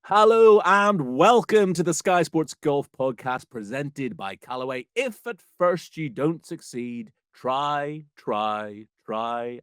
Hello and welcome to the Sky Sports Golf Podcast presented by Callaway. If at first you don't succeed, try,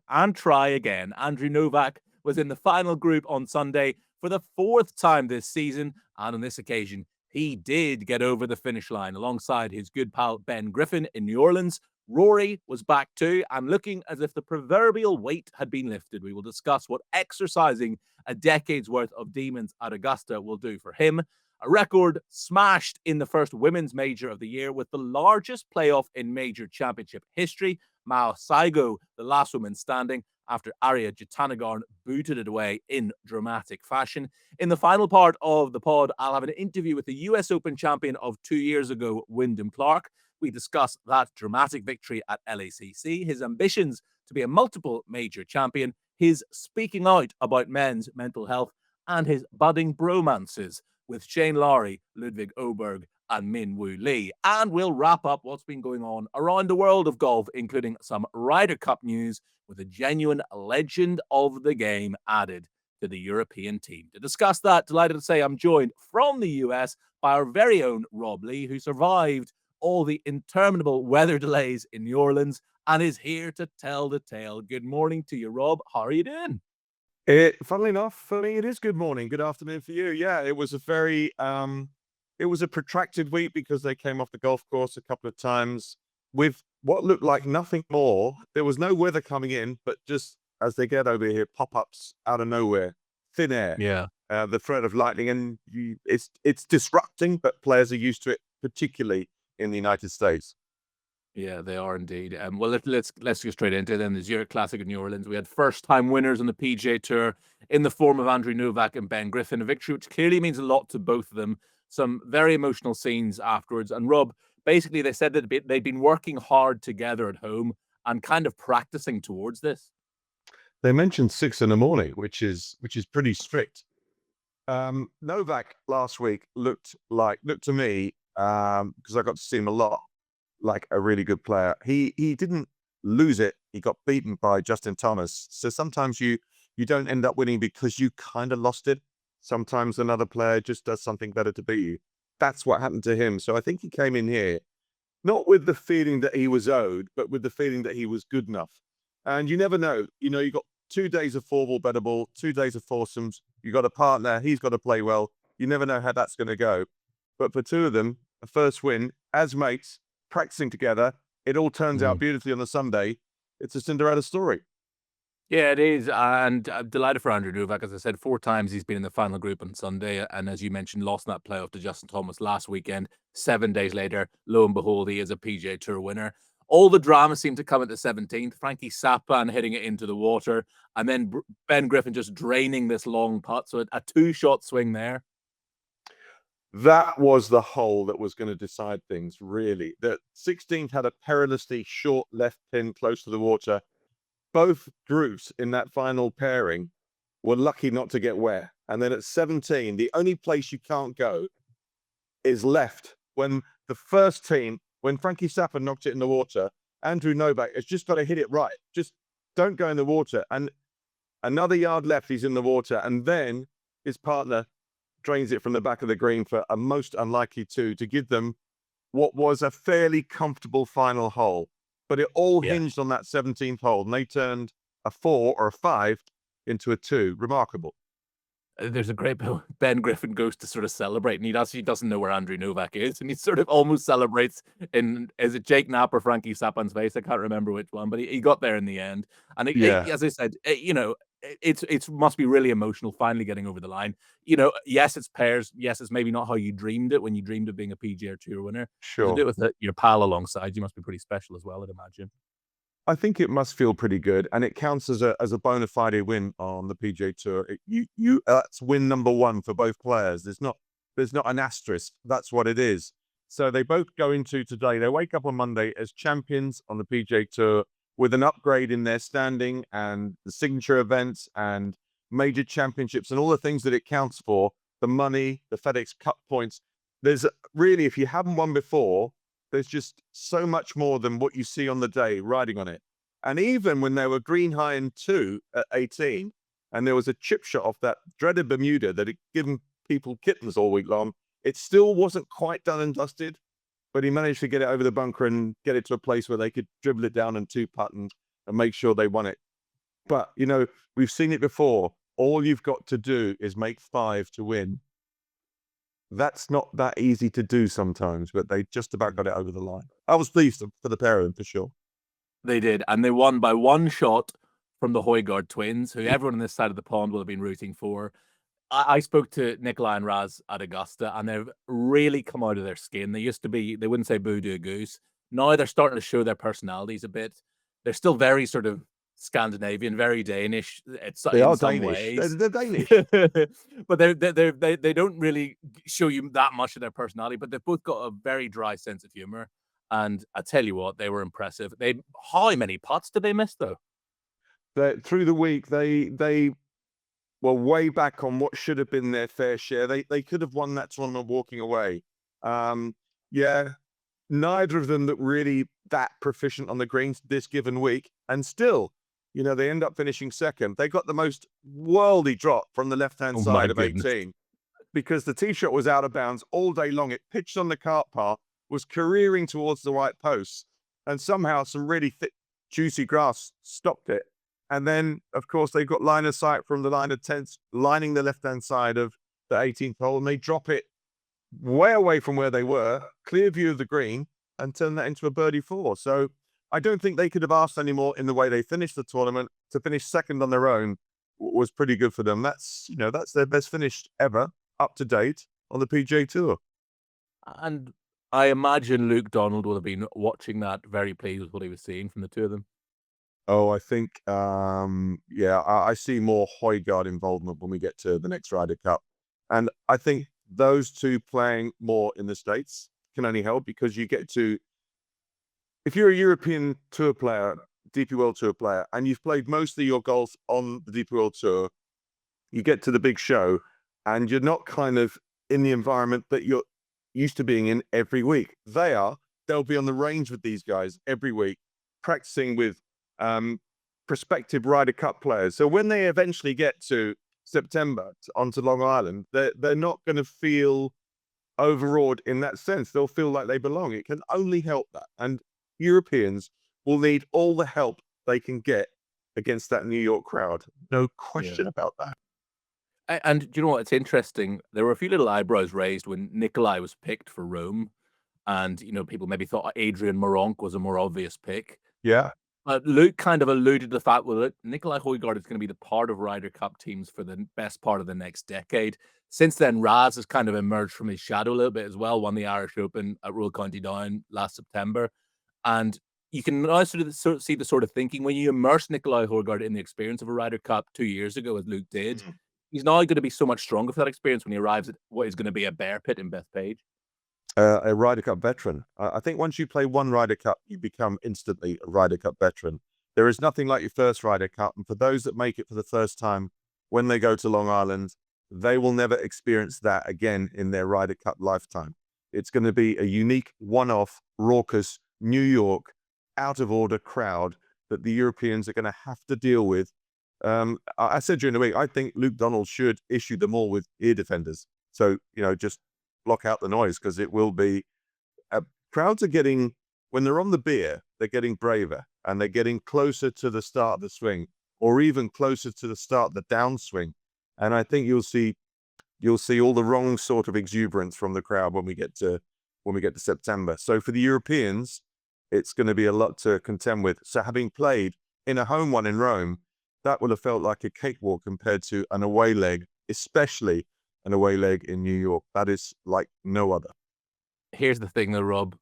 and try again. Andrew Novak was in the final group on Sunday for the fourth time this season, and on this occasion, he did get over the finish line alongside his good pal Ben Griffin in New Orleans. Rory was back too, and looking as if the proverbial weight had been lifted. We will discuss what exercising a decade's worth of demons at Augusta will do for him. A record smashed in the first women's major of the year with the largest playoff in major championship history. Mao Saigo, the last woman standing after Arya Jitanagarn booted it away in dramatic fashion. In the final part of the pod, I'll have an interview with the US Open champion of 2 years ago, Wyndham Clark. We discuss that dramatic victory at LACC, his ambitions to be a multiple major champion, his speaking out about men's mental health, and his budding bromances with Shane Lowry, Ludwig Oberg, and Min Woo Lee. And we'll wrap up what's been going on around the world of golf, including some Ryder Cup news with a genuine legend of the game added to the European team. To discuss that, delighted to say I'm joined from the US by our very own Rob Lee, who survived all the interminable weather delays in New Orleans and is here to tell the tale. Good morning to you, Rob. How are you doing? Funnily enough, for me, it is good morning, good afternoon for you. Yeah, it was it was a protracted week because they came off the golf course a couple of times with what looked like nothing more. There was no weather coming in, but just as they get over here, pop-ups out of nowhere, thin air, Yeah. the threat of lightning, and it's disrupting, but players are used to it, particularly in the United States. Yeah, they are indeed. Well, let's get straight into it. Then the Zurich Classic in New Orleans. We had first-time winners on the PGA Tour in the form of Andrew Novak and Ben Griffin. A victory which clearly means a lot to both of them. Some very emotional scenes afterwards. And Rob, basically, they said that they'd been working hard together at home and kind of practicing towards this. They mentioned 6 in the morning, which is pretty strict. Novak last week looked to me, because I got to see him a lot, like a really good player. He didn't lose it. He got beaten by Justin Thomas. So sometimes you don't end up winning because you kind of lost it. Sometimes another player just does something better to beat you. That's what happened to him. So I think he came in here not with the feeling that he was owed, but with the feeling that he was good enough. And you never know. You got 2 days of 4-ball, better ball, 2 days of foursomes. You got a partner. He's got to play well. You never know how that's going to go. But for two of them, a first win as mates, practicing together, it all turns out beautifully on the Sunday. It's a Cinderella story. Yeah, it is. And I'm delighted for Andrew Novak. As I said, 4 times he's been in the final group on Sunday. And as you mentioned, lost in that playoff to Justin Thomas last weekend. 7 days later, lo and behold, he is a PGA Tour winner. All the drama seemed to come at the 17th. Frankie Sappan hitting it into the water. And then Ben Griffin just draining this long putt. So a 2-shot swing there. That was the hole that was going to decide things, really. The 16th had a perilously short left pin close to the water. Both groups in that final pairing were lucky not to get wet. And then at 17, the only place you can't go is left. When the first team, when Frankie Sappan knocked it in the water, Andrew Novak has just got to hit it right. Just don't go in the water. And another yard left, he's in the water. And then his partner drains it from the back of the green for a most unlikely two to give them what was a fairly comfortable final hole. But it all hinged on that 17th hole, and they turned a 4 or a 5 into a 2. Remarkable. There's a great bit Ben Griffin goes to sort of celebrate, and he actually doesn't know where Andrew Novak is, and he sort of almost celebrates in, is it Jake Knapp or Frankie Sappan's face? I can't remember which one, but he got there in the end. And Yeah. as I said, it's must be really emotional finally getting over the line. Yes, it's pairs. Yes, it's maybe not how you dreamed it when you dreamed of being a PGA Tour winner. To do Sure. it with your pal alongside you must be pretty special as well, I'd imagine. I think it must feel pretty good, and it counts as a bona fide win on the PGA Tour. That's win number 1 for both players. There's not an asterisk. That's what it is. So they both go into today. They wake up on Monday as champions on the PGA Tour with an upgrade in their standing and the signature events and major championships and all the things that it counts for. The money, the FedEx Cup points. There's really, if you haven't won before, there's just so much more than what you see on the day riding on it. And even when they were green high in 2 at 18, and there was a chip shot off that dreaded Bermuda that had given people kittens all week long. It still wasn't quite done and dusted, but he managed to get it over the bunker and get it to a place where they could dribble it down and two-putt and make sure they won it. But, we've seen it before. All you've got to do is make 5 to win. That's not that easy to do sometimes, but they just about got it over the line. I was pleased for the pair of them, for sure. They did, and they won by one shot from the Hojgaard twins, who everyone on this side of the pond will have been rooting for. I spoke to Nikolai and Raz at Augusta, and they've really come out of their skin. They used to be, they wouldn't say boo do a goose. Now they're starting to show their personalities a bit. They're still very sort of Scandinavian, very Danish. They in are some Danish. ways. They're Danish. But they don't really show you that much of their personality, but they've both got a very dry sense of humor. And I tell you what, they were impressive. How many putts did they miss, though? Through the week, they were way back on what should have been their fair share. They could have won that tournament walking away. Neither of them look really that proficient on the greens this given week. And still, they end up finishing second. They got the most worldy drop from the left-hand side of 18 because the tee shot was out of bounds all day long. It pitched on the cart path, was careering towards the white post, and somehow some really thick, juicy grass stopped it. And then, of course, they've got line of sight from the line of 10s, lining the left-hand side of the 18th hole, and they drop it way away from where they were, clear view of the green, and turn that into a birdie 4. So I don't think they could have asked any more in the way they finished the tournament. To finish second on their own was pretty good for them. That's their best finish ever, up to date, on the PGA Tour. And I imagine Luke Donald would have been watching that, very pleased with what he was seeing from the two of them. Oh, I think, I see more Hojgaard involvement when we get to the next Ryder Cup. And I think those two playing more in the States can only help because you get to, if you're a European Tour player, DP World Tour player, and you've played most of your golf on the DP World Tour, you get to the big show and you're not kind of in the environment that you're used to being in every week. They'll be on the range with these guys every week, practicing with prospective Ryder Cup players. So when they eventually get to September onto Long Island, they're not going to feel overawed in that sense. They'll feel like they belong. It can only help that. And Europeans will need all the help they can get against that New York crowd. No question about that. And do you know what? It's interesting. There were a few little eyebrows raised when Nikolai was picked for Rome. And, people maybe thought Adrian Moronk was a more obvious pick. Yeah. Luke kind of alluded to the fact, well, Nikolai Hojgaard is going to be the part of Ryder Cup teams for the best part of the next decade. Since then, Raz has kind of emerged from his shadow a little bit as well, won the Irish Open at Royal County Down last September. And you can now sort of see the sort of thinking when you immerse Nikolai Hojgaard in the experience of a Ryder Cup 2 years ago, as Luke did, he's now going to be so much stronger for that experience when he arrives at what is going to be a bear pit in Bethpage. A Ryder Cup veteran. I think once you play one Ryder Cup, you become instantly a Ryder Cup veteran. There is nothing like your first Ryder Cup. And for those that make it for the first time, when they go to Long Island, they will never experience that again in their Ryder Cup lifetime. It's going to be a unique, one-off, raucous, New York, out-of-order crowd that the Europeans are going to have to deal with. I said during the week, I think Luke Donald should issue them all with ear defenders. So, just block out the noise, because it will be crowds are getting, when they're on the beer, they're getting braver and they're getting closer to the start of the swing, or even closer to the start of the downswing. And I think you'll see all the wrong sort of exuberance from the crowd when we get to September. So for the Europeans, it's going to be a lot to contend with. So having played in a home one in Rome, that would have felt like a cakewalk compared to an away leg, especially an away leg in New York. That is like no other. Here's the thing though, Rob.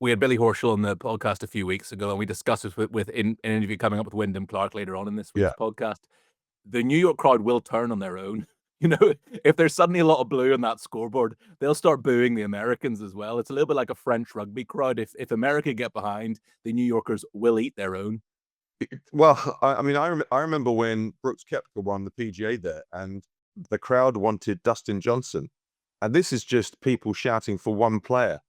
We had Billy Horschel on the podcast a few weeks ago, and we discussed this with an interview coming up with Wyndham Clark later on in this week's podcast. The New York crowd will turn on their own. If there's suddenly a lot of blue on that scoreboard, they'll start booing the Americans as well. It's a little bit like a French rugby crowd. If America get behind, the New Yorkers will eat their own. Well, I remember when Brooks Koepka won the PGA there, and the crowd wanted Dustin Johnson. And this is just people shouting for one player.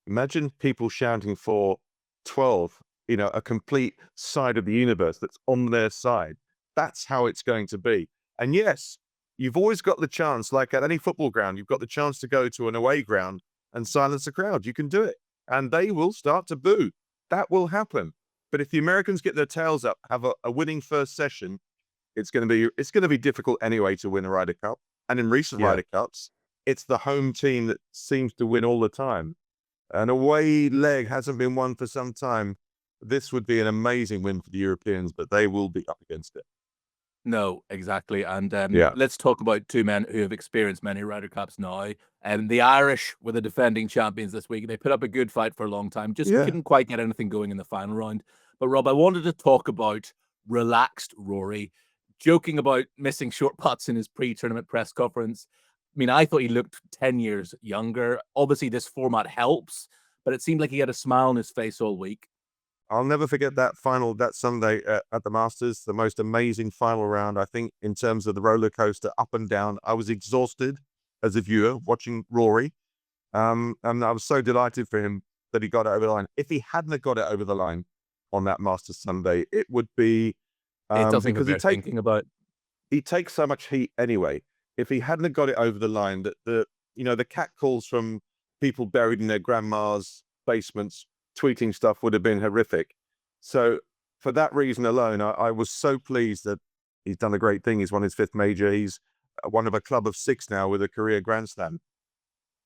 Imagine people shouting for 12, a complete side of the universe that's on their side. That's how it's going to be. And yes, you've always got the chance, like at any football ground, you've got the chance to go to an away ground and silence the crowd. You can do it. And they will start to boo. That will happen. But if the Americans get their tails up, have a winning first session, it's going to be difficult anyway to win a Ryder Cup. And in recent Ryder Cups, it's the home team that seems to win all the time. An away leg hasn't been won for some time. This would be an amazing win for the Europeans, but they will be up against it. No, exactly. And let's talk about two men who have experienced many Ryder Cups now. And the Irish were the defending champions this week. They put up a good fight for a long time, just couldn't quite get anything going in the final round. But Rob, I wanted to talk about relaxed Rory, joking about missing short putts in his pre-tournament press conference. I mean, I thought he looked 10 years younger. Obviously, this format helps, but it seemed like he had a smile on his face all week. I'll never forget that Sunday at the Masters, the most amazing final round, I think, in terms of the roller coaster up and down. I was exhausted as a viewer watching Rory. And I was so delighted for him that he got it over the line. If he hadn't have got it over the line on that Masters Sunday, it would be it doesn't because he's thinking about. He takes so much heat anyway. If he hadn't have got it over the line, the catcalls from people buried in their grandma's basements tweeting stuff would have been horrific. So for that reason alone, I was so pleased that he's done a great thing. He's won his 5th major. He's one of a club of 6 now with a career Grand Slam.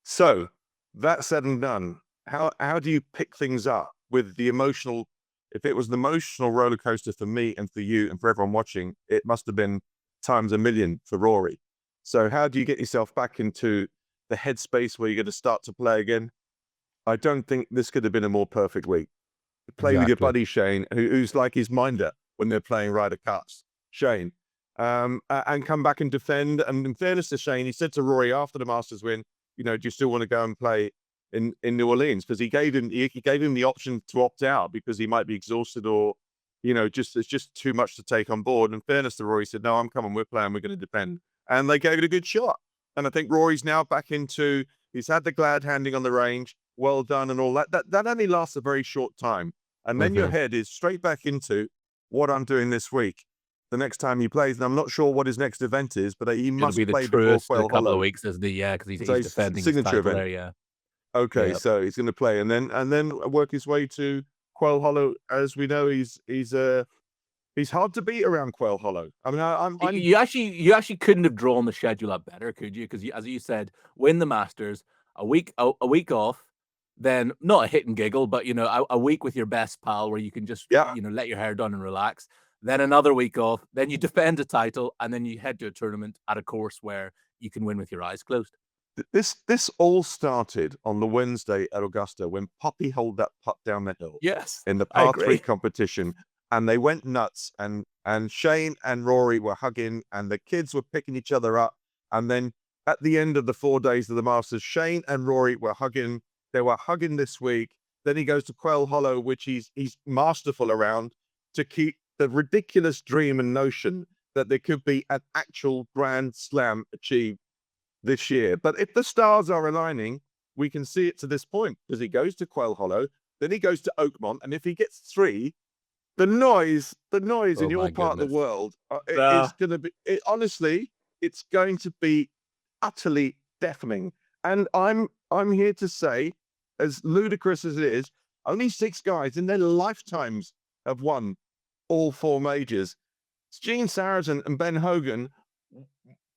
So that said and done, how do you pick things up with the emotional? If it was the emotional roller coaster for me and for you and for everyone watching, it must have been times a million for Rory. So how do you get yourself back into the headspace where you're going to start to play again? I don't think this could have been a more perfect week. Play with your buddy Shane, who's like his minder when they're playing Ryder Cups. Shane, and come back and defend. And in fairness to Shane, he said to Rory after the Masters win, do you still want to go and play in New Orleans? Because he gave him the option to opt out because he might be exhausted or, it's just too much to take on board. And in fairness to Rory, he said, no, I'm coming, we're playing, we're going to defend. And they gave it a good shot. And I think Rory's now back into, he's had the glad handing on the range, well done and all that. That only lasts a very short time. And then your head is straight back into what I'm doing this week. The next time he plays, and I'm not sure what his next event is, but he must play before Quail a couple Hollow. of weeks, isn't he? Yeah, because he's defending signature his event. There, Okay, so he's going to play, and then work his way to Quail Hollow. As we know, he's hard to beat around Quail Hollow. I mean, you actually couldn't have drawn the schedule up better, could you? Because as you said, win the Masters, a week off. Then not a hit and giggle, but a week with your best pal where you can just let your hair down and relax. Then another week off. Then you defend a title, and then you head to a tournament at a course where you can win with your eyes closed. This all started on the Wednesday at Augusta when Poppy held that putt down the hill. Yes, in the par 3 competition, and they went nuts. And Shane and Rory were hugging, and the kids were picking each other up. And then at the end of the 4 days of the Masters, Shane and Rory were hugging. They were hugging this week. Then he goes to Quail Hollow, which he's masterful around to keep the ridiculous dream and notion that there could be an actual Grand Slam achieved this year. But if the stars are aligning, we can see it to this point because he goes to Quail Hollow, then he goes to Oakmont, and if he gets 3, the noise in your part of the world is going to be. Honestly, it's going to be utterly deafening. And I'm here to say, as ludicrous as it is, only 6 guys in their lifetimes have won all 4 majors. Gene Sarazen and Ben Hogan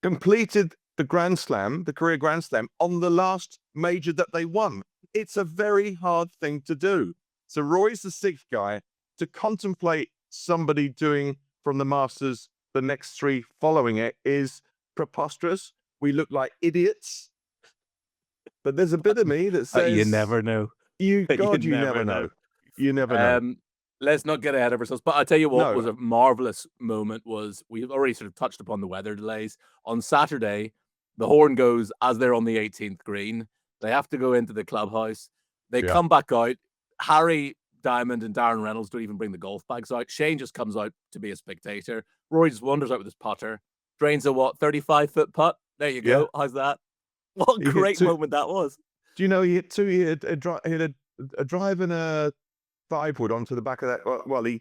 completed the Grand Slam, the career Grand Slam, on the last major that they won. It's a very hard thing to do. So Roy's the 6th guy. To contemplate somebody doing from the Masters the next 3 following it is preposterous. We look like idiots. But there's a bit of me that says you never know. You never know. You never know. Let's not get ahead of ourselves. But I'll tell you what was a marvelous moment was we've already sort of touched upon the weather delays. On Saturday, the horn goes as they're on the 18th green. They have to go into the clubhouse. They come back out. Harry Diamond and Darren Reynolds don't even bring the golf bags out. Shane just comes out to be a spectator. Rory just wanders out with his putter. Drains a 35-foot putt. There you go. How's that? What a great moment that was. Do you know he hit 2? He had a drive and a 5-wood onto the back of that. Well, he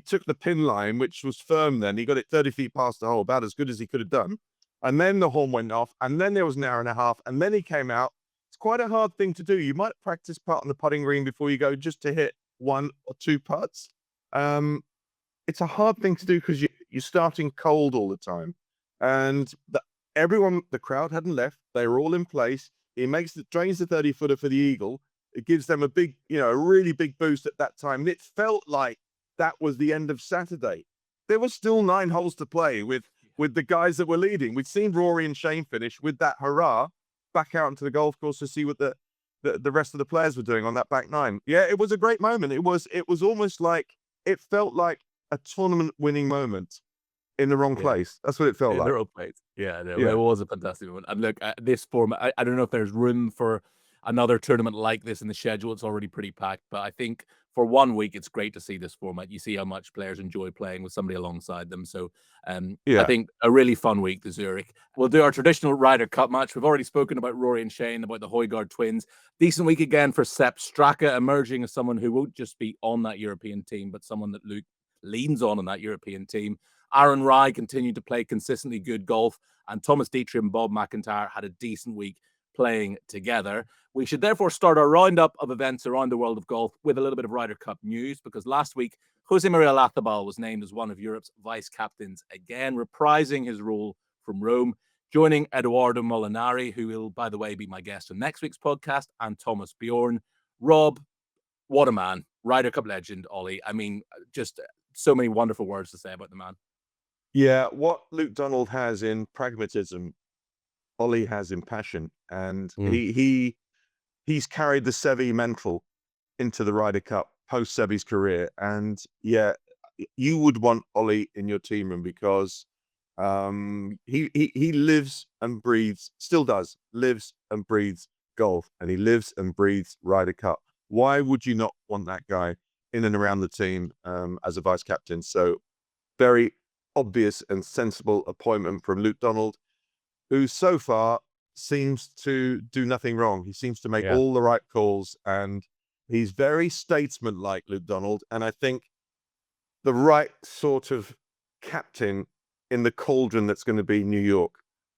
took the pin line, which was firm then. He got it 30 feet past the hole, about as good as he could have done. and then the horn went off, and then there was an hour and a half, and then he came out. It's quite a hard thing to do. You might practice putt on the putting green before you go, just to hit 1 or 2 putts. It's a hard thing to do because you're starting cold all the time, and the crowd hadn't left. They were all in place. He drains the 30-footer for the eagle. It gives them a really big boost at that time. And it felt like that was the end of Saturday. There was still 9 holes to play with the guys that were leading. We'd seen Rory and Shane finish with that hurrah back out into the golf course to see what the rest of the players were doing on that back 9. Yeah, it was a great moment. It was almost like, it felt like a tournament winning moment in the wrong place. That's what it felt In like. the wrong place. Yeah, no, it was a fantastic moment. And look, this format, I don't know if there's room for another tournament like this in the schedule. It's already pretty packed, but I think for 1 week, it's great to see this format. You see how much players enjoy playing with somebody alongside them. So I think a really fun week, the Zurich. We'll do our traditional Ryder Cup match. We've already spoken about Rory and Shane, about the Hojgaard twins. Decent week again for Sepp Straka, emerging as someone who won't just be on that European team, but someone that Luke leans on that European team. Aaron Rai continued to play consistently good golf, and Thomas Dietrich and Bob McIntyre had a decent week playing together. We should therefore start our roundup of events around the world of golf with a little bit of Ryder Cup news, because last week, Jose Maria Olazabal was named as one of Europe's vice captains again, reprising his role from Rome, joining Edoardo Molinari, who will, by the way, be my guest on next week's podcast, and Thomas Bjorn. Rob, what a man. Ryder Cup legend, Ollie. I mean, just so many wonderful words to say about the man. Yeah, what Luke Donald has in pragmatism, Ollie has in passion, and he's carried the Seve mental into the Ryder Cup post Seve's career. And yeah, you would want Ollie in your team room, because he lives and breathes, still does, lives and breathes golf, and he lives and breathes Ryder Cup. Why would you not want that guy in and around the team as a vice captain? So very obvious and sensible appointment from Luke Donald, who so far seems to do nothing wrong. He seems to make all the right calls, and he's very statesman-like, Luke Donald. And I think the right sort of captain in the cauldron that's going to be New York.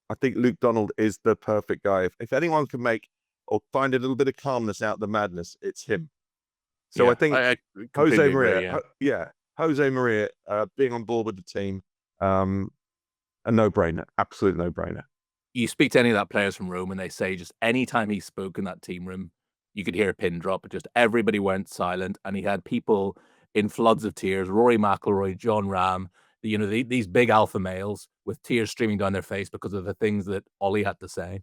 I think Luke Donald is the perfect guy. If anyone can make or find a little bit of calmness out of the madness, it's him. So I think Jose Maria, Jose Maria being on board with the team, a no-brainer, absolute no-brainer. You speak to any of that players from Rome, and they say just any time he spoke in that team room, you could hear a pin drop. Just everybody went silent, and he had people in floods of tears. Rory McIlroy, John Ram, these big alpha males with tears streaming down their face because of the things that Ollie had to say.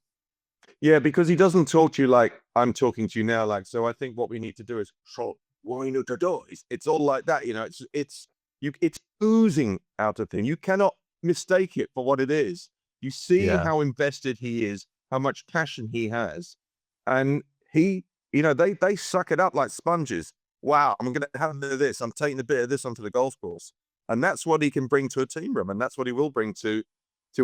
Yeah, because he doesn't talk to you like I'm talking to you now. Like, so I think what we need to do is it's all like that, it's oozing out of him. You cannot mistake it for what it is. You see how invested he is, how much passion he has, and they suck it up like sponges. Wow, I'm going to have a bit of this. I'm taking a bit of this onto the golf course, and that's what he can bring to a team room, and that's what he will bring to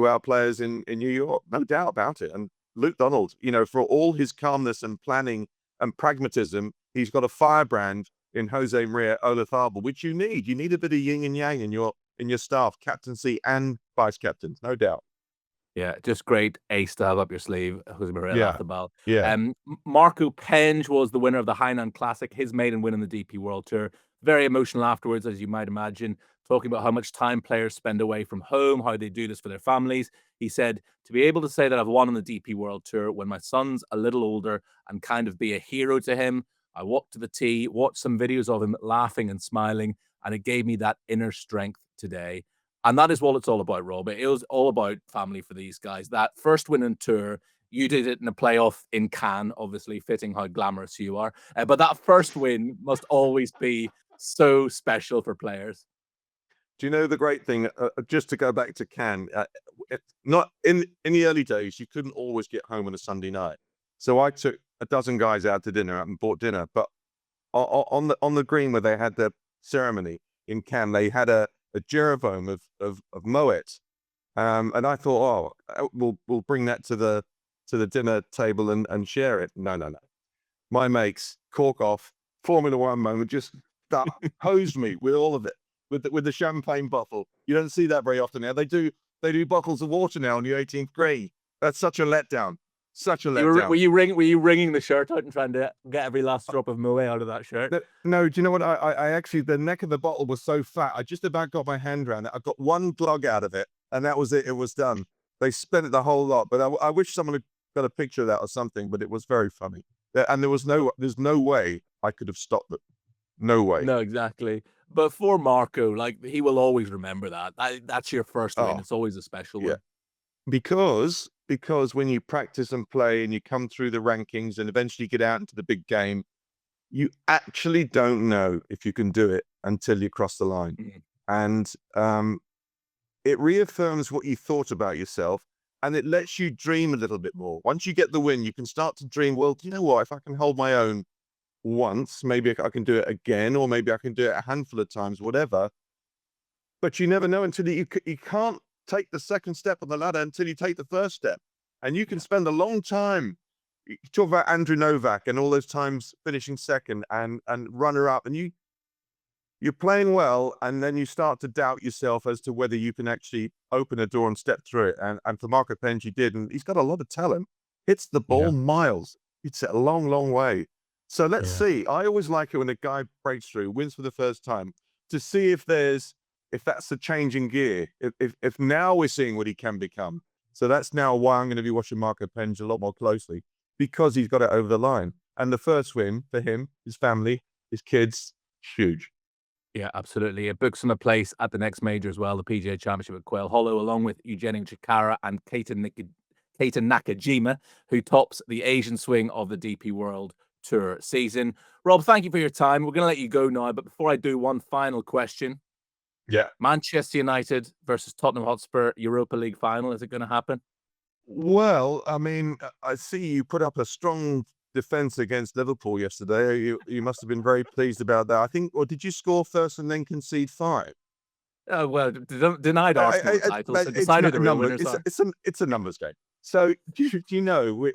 our players in New York, no doubt about it. And Luke Donald, for all his calmness and planning and pragmatism, he's got a firebrand in Jose Maria Olazabal, which you need. You need a bit of yin and yang in your staff, captaincy and vice captains, no doubt. Yeah, just great ace to have up your sleeve, Jose Maria Olazabal. Yeah. Marco Penge was the winner of the Hainan Classic, his maiden win in the DP World Tour. Very emotional afterwards, as you might imagine, talking about how much time players spend away from home, how they do this for their families. He said, to be able to say that I've won on the DP World Tour when my son's a little older and kind of be a hero to him. I walked to the tee, watched some videos of him laughing and smiling, and it gave me that inner strength today. And that is what it's all about, Rob. It was all about family for these guys. That first win in Tour, you did it in a playoff in Cannes, obviously fitting how glamorous you are. But that first win must always be so special for players. Do you know the great thing, just to go back to Cannes, not in the early days, you couldn't always get home on a Sunday night. So I took a dozen guys out to dinner and bought dinner. But on the green where they had the ceremony in Cannes, they had a Jeroboam of Moet. And I thought, we'll bring that to the dinner table and share it. No. My mates, cork off, Formula One moment, just hosed me with all of it, with the champagne bottle. You don't see that very often now. They do They do bottles of water now on the 18th green. That's such a letdown. Such a You were, letdown. were you wringing the shirt out and trying to get every last drop of moe out of that shirt? No, do you know what? I actually, the neck of the bottle was so fat, I just about got my hand around it. I got one glug out of it, and that was it. It was done. They spent it the whole lot, but I wish someone had got a picture of that or something, but it was very funny. And there's no way I could have stopped it. No way. No, exactly. But for Marco, like, he will always remember that. That's your first win. Oh, It's always a special yeah. win. Because when you practice and play and you come through the rankings and eventually get out into the big game, you actually don't know if you can do it until you cross the line. And it reaffirms what you thought about yourself, and it lets you dream a little bit more. Once you get the win, you can start to dream, well, do you know what? If I can hold my own once, maybe I can do it again, or maybe I can do it a handful of times, whatever. But you never know until you can't take the second step on the ladder until you take the first step. And you can spend a long time. You talk about Andrew Novak and all those times finishing second and runner up, and you're playing well, and then you start to doubt yourself as to whether you can actually open a door and step through it. And for Marco Penge did, and he's got a lot of talent. Hits the ball miles. It's a long, long way. So let's see. I always like it when a guy breaks through, wins for the first time, to see if that's a change in gear. If now we're seeing what he can become. So that's now why I'm going to be watching Marco Penge a lot more closely, because he's got it over the line. And the first win for him, his family, his kids, huge. Yeah, absolutely. It books him a place at the next major as well, the PGA Championship at Quail Hollow, along with Eugenia Chikara and Keita Nakajima, who tops the Asian swing of the DP World Tour season. Rob, thank you for your time. We're going to let you go now, but before I do, one final question. Yeah. Manchester United versus Tottenham Hotspur Europa League final. Is it going to happen? Well, I mean, I see you put up a strong defense against Liverpool yesterday. You must have been very pleased about that. I think, or did you score first and then concede 5? Oh, well, denied Arsenal the title, so decided the real winners are. It's a numbers game. So, do you know,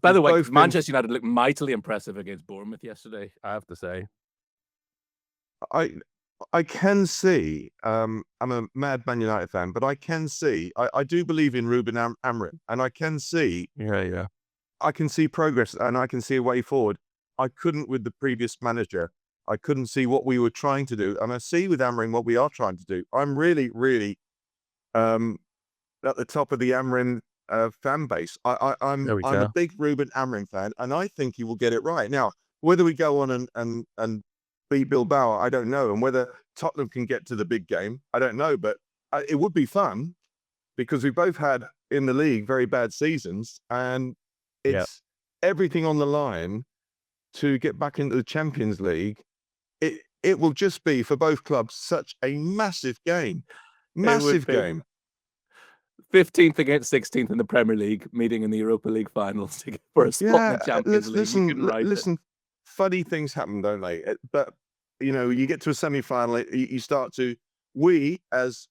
by the way, Manchester United looked mightily impressive against Bournemouth yesterday, I have to say. I can see, I'm a mad Man United fan, but I can see, I do believe in Ruben Amorim, and I can see, I can see progress, and I can see a way forward. I couldn't with the previous manager. I couldn't see what we were trying to do, and I see with Amorim what we are trying to do. I'm really, really at the top of the Amorim fan base. I'm a big Ruben Amorim fan, and I think he will get it right. Now, whether we go on and beat Bilbao, I don't know. And whether Tottenham can get to the big game, I don't know. But it would be fun, because we both had in the league very bad seasons, and it's everything on the line to get back into the Champions League. It will just be, for both clubs, such a massive game. Massive game. 15th against 16th in the Premier League, meeting in the Europa League finals for a spot in the Champions League. Listen, funny things happen, don't they? But, you know, you get to a semi-final, you start to, we as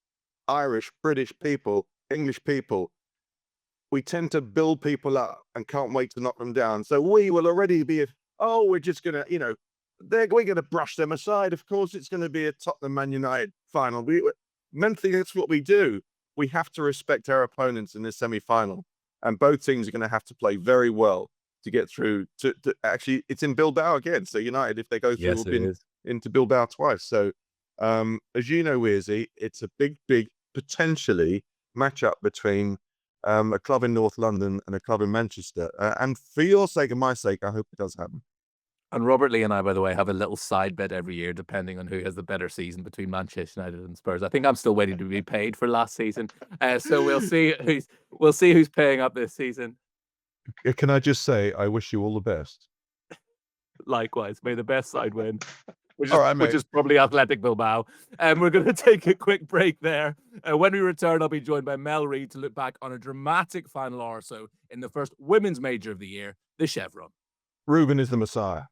Irish, British people, English people, we tend to build people up and can't wait to knock them down. So we will already be, we're just going to, you know, we're going to brush them aside. Of course, it's going to be a Tottenham Man United final. Mentally, that's what we do. We have to respect our opponents in this semi-final. And both teams are going to have to play very well to get through to actually, it's in Bilbao again. So United, if they go through, will be into Bilbao twice. So as you know, Wearsy, it's a big, potentially matchup between a club in North London and a club in Manchester. And for your sake and my sake, I hope it does happen. And Robert Lee and I, by the way, have a little side bet every year, depending on who has the better season between Manchester United and Spurs. I think I'm still waiting to be paid for last season, so we'll see who's paying up this season. Can I just say, I wish you all the best. Likewise, may the best side win, which is probably Athletic Bilbao. And we're going to take a quick break there. When we return, I'll be joined by Mel Reid to look back on a dramatic final hour or so in the first women's major of the year, the Chevron. Ruben is the Messiah.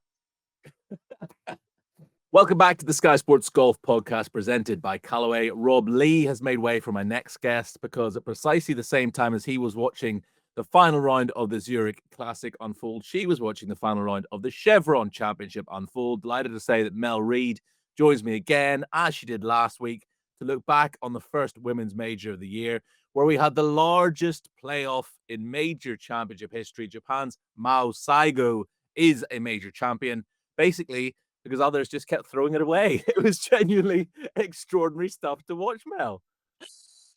Welcome back to the Sky Sports Golf Podcast presented by Callaway. Rob Lee has made way for my next guest, because at precisely the same time as he was watching the final round of the Zurich Classic unfold, she was watching the final round of the Chevron Championship unfold. Delighted to say that Mel Reid joins me again, as she did last week, to look back on the first women's major of the year. where we had the largest playoff in major championship history. Japan's Mao Saigo is a major champion, basically because others just kept throwing it away. It was genuinely extraordinary stuff to watch, Mel.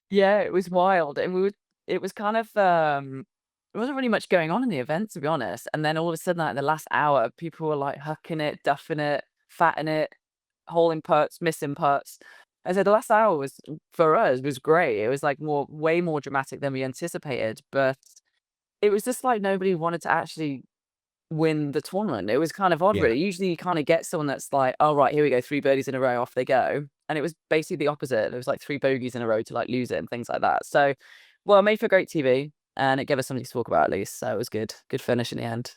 Yeah, it was wild, and it was kind of, there wasn't really much going on in the event, to be honest, and then all of a sudden, like, in the last hour, people were, like, hucking it, duffing it, fatting it, holding putts, missing putts. I said the last hour was, for us, was great. It was, like, way more dramatic than we anticipated, but it was just like nobody wanted to actually win the tournament. It was kind of odd, Yeah. really. Usually, you kinda get someone that's like, "Oh, right, here we go, 3 birdies in a row, off they go." And it was basically the opposite. There was, like, 3 bogeys in a row to, like, lose it and things like that. So, well, it made for great TV, and it gave us something to talk about at least, so it was good. Good finish in the end.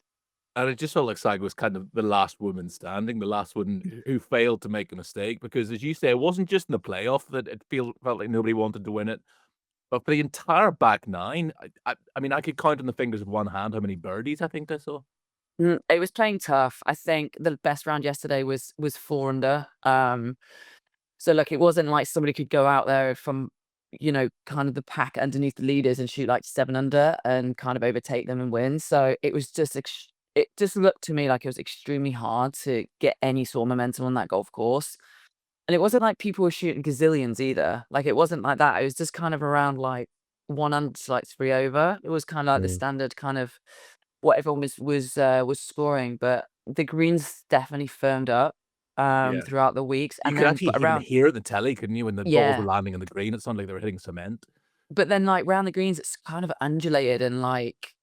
And it just felt like Saigo was kind of the last woman standing, the last one who failed to make a mistake. Because, as you say, it wasn't just in the playoff that felt like nobody wanted to win it, but for the entire back nine. I mean, I could count on the fingers of one hand how many birdies I think I saw. It was playing tough. I think the best round yesterday was 4 under. So look, it wasn't like somebody could go out there from, kind of the pack underneath the leaders and shoot like 7 under and kind of overtake them and win. So it was just it just looked to me like it was extremely hard to get any sort of momentum on that golf course. And it wasn't like people were shooting gazillions either. Like, it wasn't like that. It was just kind of around like 1 under to like 3 over. It was kind of like the Mm. standard kind of what everyone was scoring, but the greens definitely firmed up Yeah. throughout the weeks, You and could then actually even around hear the telly, couldn't you, when the balls were yeah, landing on the green? It sounded like they were hitting cement. but then like round the greens, it's kind of undulated and like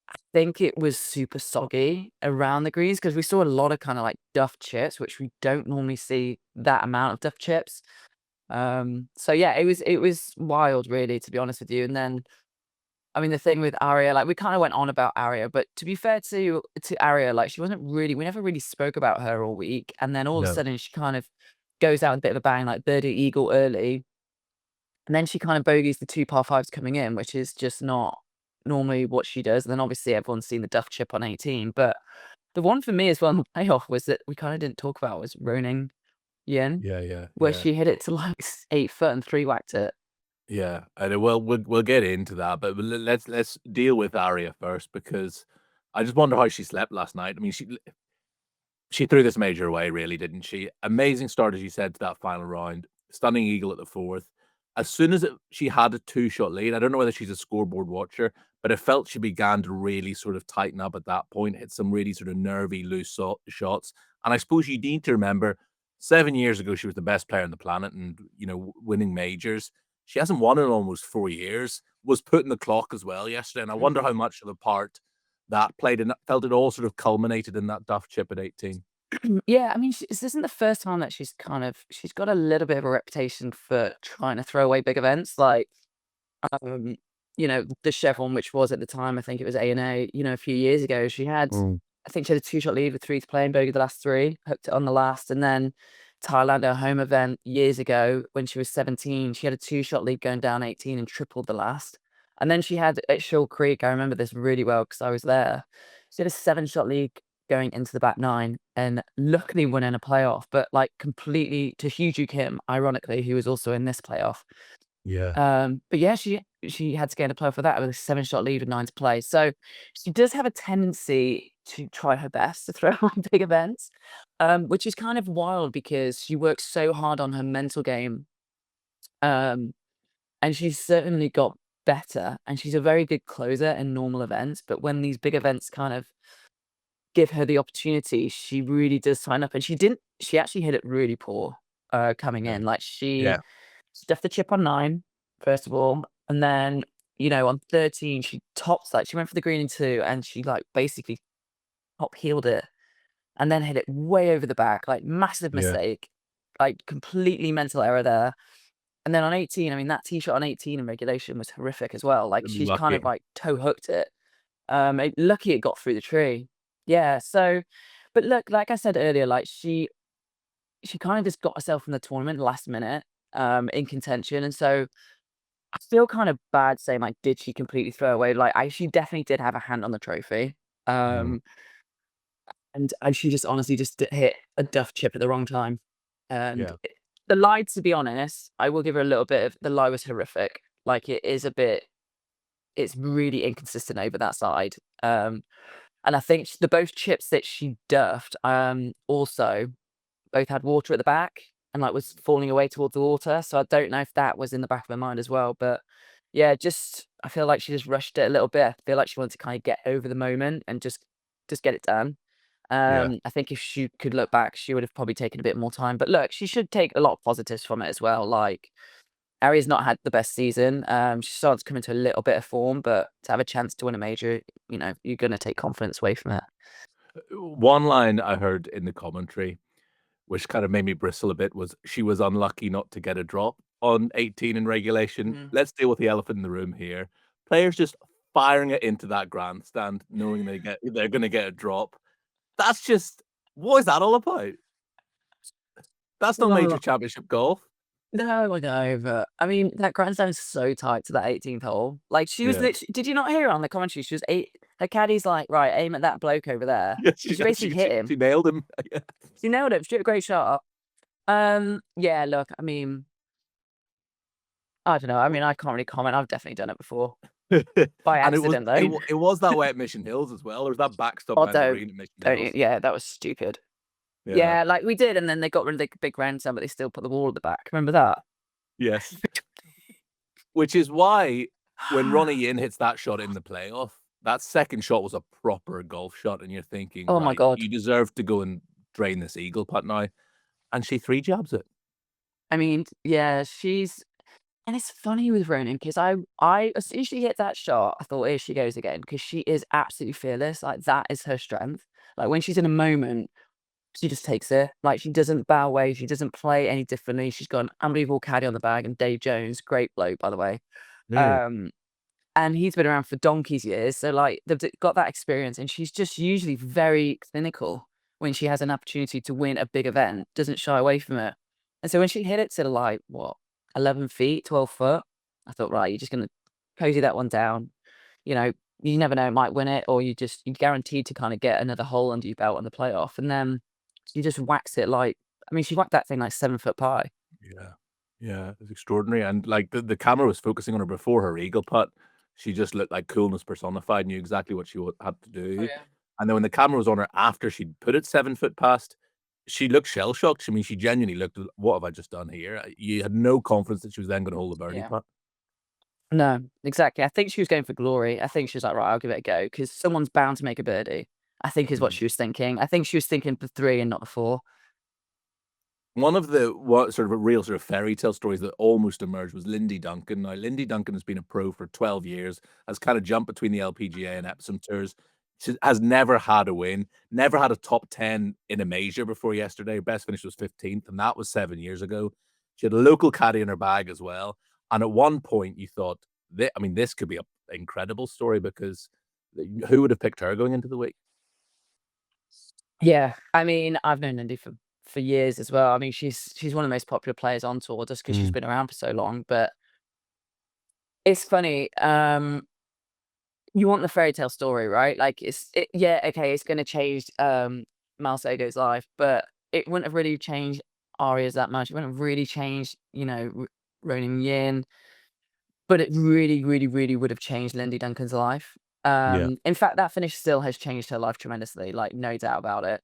I think it was super soggy around the greens because we saw a lot of kind of like duff chips, which we don't normally see that amount of duff chips. So yeah, it was wild, really, to be honest with you. And then I mean, the thing with Aria, like, we kinda went on about Aria, but to be fair to Aria, like, she wasn't really we never really spoke about her all week, and then all of a No. sudden, she kind of goes out with a bit of a bang, like birdie eagle early, and then she kind of bogeys the 2 par 5s coming in, which is just not normally what she does, and then obviously everyone's seen the duff chip on 18, but the one for me as well in the playoff was that we kinda didn't talk about was Roning Yen, Yeah, yeah, where yeah. she hit it to, like, 8 foot and 3-whacked it. Yeah, and we'll get into that, but let's deal with Aria first because I just wonder how she slept last night. I mean, she threw this major away, really, didn't she? Amazing start, as you said, to that final round. Stunning eagle at the fourth. As soon as she had a two-shot lead, I don't know whether she's a scoreboard watcher, but it felt she began to really sort of tighten up at that point, hit some really sort of nervy, loose shots. And I suppose you need to remember, 7 years ago, she was the best player on the planet and, winning majors. She hasn't won in almost 4 years, was put in the clock as well yesterday. And I wonder how Mhm. much of a part that played in that, felt it all sort of culminated in that duff chip at 18. Yeah, I mean, this isn't the first time that she's got a little bit of a reputation for trying to throw away big events, like, um, the Chevron, which was at the time, I think it was A&A, a few years ago. Mm. I think she had a 2-shot lead with 3 to play and bogeyed the last 3, hooked it on the last, and then Thailand, her home event years ago when she was 17, she had a 2-shot lead going down 18 and tripled the last. And then she had at Shoal Creek, I remember this really well because I was there. She had a 7-shot lead going into the back 9 and luckily won in a playoff, but like completely to Hugh Kim, ironically, who was also in this playoff. Yeah. But yeah, she had to get in a playoff for that with a 7-shot lead with 9 to play. So she does have a tendency to try her best to throw on big events, which is kind of wild because she works so hard on her mental game. Um, and she's certainly got better, and she's a very good closer in normal events. But when these big events kind of give her the opportunity, she really does sign up. And she actually hit it really poor coming Okay. in. Like Yeah. she stuffed the chip on 9, first of all, and then, on 13, she tops like she went for the green in 2, and she, like, basically top heeled it and then hit it way over the back, like, massive Yeah. mistake, like, completely mental error there. And then on 18, I mean, that tee shot on 18 in regulation was horrific as well, like, she's kind of, Lucky. like, toe hooked it. Lucky it got through the tree. Yeah, so but look, like I said earlier, like, she kind of just got herself in the tournament last minute, in contention, and so I feel kind of bad saying, like, did she completely throw away? Like, she definitely did have a hand on the trophy. Mm. Um, and she just honestly just hit a duff chip at the wrong time. And Yeah. the lie, to be honest, I will give her a little bit of the lie was horrific. Like it is a bit. It's really inconsistent over that side. And I think the both chips that she duffed, also both had water at the back and like was falling away towards the water. So I don't know if that was in the back of her mind as well. But yeah, just I feel like she just rushed it a little bit. I feel like she wanted to kind of get over the moment and just get it done. Yeah. I think if she could look back, she would have probably taken a bit more time. But look, she should take a lot of positives from it as well. Like Ari's not had the best season. She's started to come into a little bit of form, but to have a chance to win a major, you're going to take confidence away from it. One line I heard in the commentary, which kind of made me bristle a bit, was she was unlucky not to get a drop on 18 in regulation. Mm. Let's deal with the elephant in the room here. Players just firing it into that grandstand, knowing they're going to get a drop. That's just what is that all about? That's not major Well, championship golf. no, I know, but I mean, that grandstand's so tight to that 18th hole. Like, she was Yeah. literally, did you not hear her on the commentary? She was her caddy's like, right, aim at that bloke over there. Yeah, She basically hit him. she nailed him. Yeah. She nailed it. She did a great shot. Yeah, look, I mean, I don't know. I mean, I can't really comment. I've definitely done it before. By And accident, though. it was that way at Mission Hills as well. Or was that backstop Oh, behind the green at Mission Hills? yeah, that was stupid. Yeah. Yeah, like we did, and then they got rid of the big grandstand, but they still put the wall at the back. Remember that? Yes. Which is why when Ronnie Yin hits that shot in the playoff, that second shot was a proper golf shot, and you're thinking, Oh my right, God. you deserve to go and drain this eagle putt now. And she 3 jabs it. I mean, yeah, and it's funny with Ronan because as soon as she hit that shot, I thought, here she goes again, because she is absolutely fearless. Like that is her strength. Like when she's in a moment, she just takes it. Like she doesn't bow away. She doesn't play any differently. She's got an unbelievable caddy on the bag, and Dave Jones, great bloke, by the way. And he's been around for donkey's years. So like they've got that experience, and she's just usually very clinical when she has an opportunity to win a big event, doesn't shy away from it. And so when she hit it to like, what, 11 feet, 12 foot, I thought, right, you're just going to cozy that one down. You never know, might win it, or you're guaranteed to kind of get another hole under your belt on the playoff. And then she just whacks it she whacked that thing like 7-foot pie. Yeah. Yeah, it's extraordinary. And like the camera was focusing on her before her eagle putt. She just looked like coolness personified, knew exactly what she had to do. Yeah. And then when the camera was on her after she'd put it 7 foot past, she looked shell shocked. I mean, she genuinely looked, what have I just done here? You had no confidence that she was then going to hold the birdie Yeah. putt. No, exactly. I think she was going for glory. I think she was like, right, I'll give it a go because someone's bound to make a birdie, I think is what she was thinking. I think she was thinking the 3 and not the 4. One of the sort of a real sort of fairy tale stories that almost emerged was Lindy Duncan. Now, Lindy Duncan has been a pro for 12 years, has kind of jumped between the LPGA and Epsom tours. She has never had a win, never had a top 10 in a major before yesterday. Her best finish was 15th, and that was 7 years ago. She had a local caddy in her bag as well. And at one point, you thought, this could be an incredible story because who would have picked her going into the week? Yeah, I mean, I've known Lindy for years as well. I mean, she's one of the most popular players on tour just because she's been around for so long. But it's funny. You want the fairy tale story, right? Like yeah, okay, it's going to change Mal Sago's life, but it wouldn't have really changed Aria's that much. It wouldn't have really changed, Ronan Yin, but it really, really, really would have changed Lindy Duncan's life. In fact, that finish still has changed her life tremendously, like no doubt about it.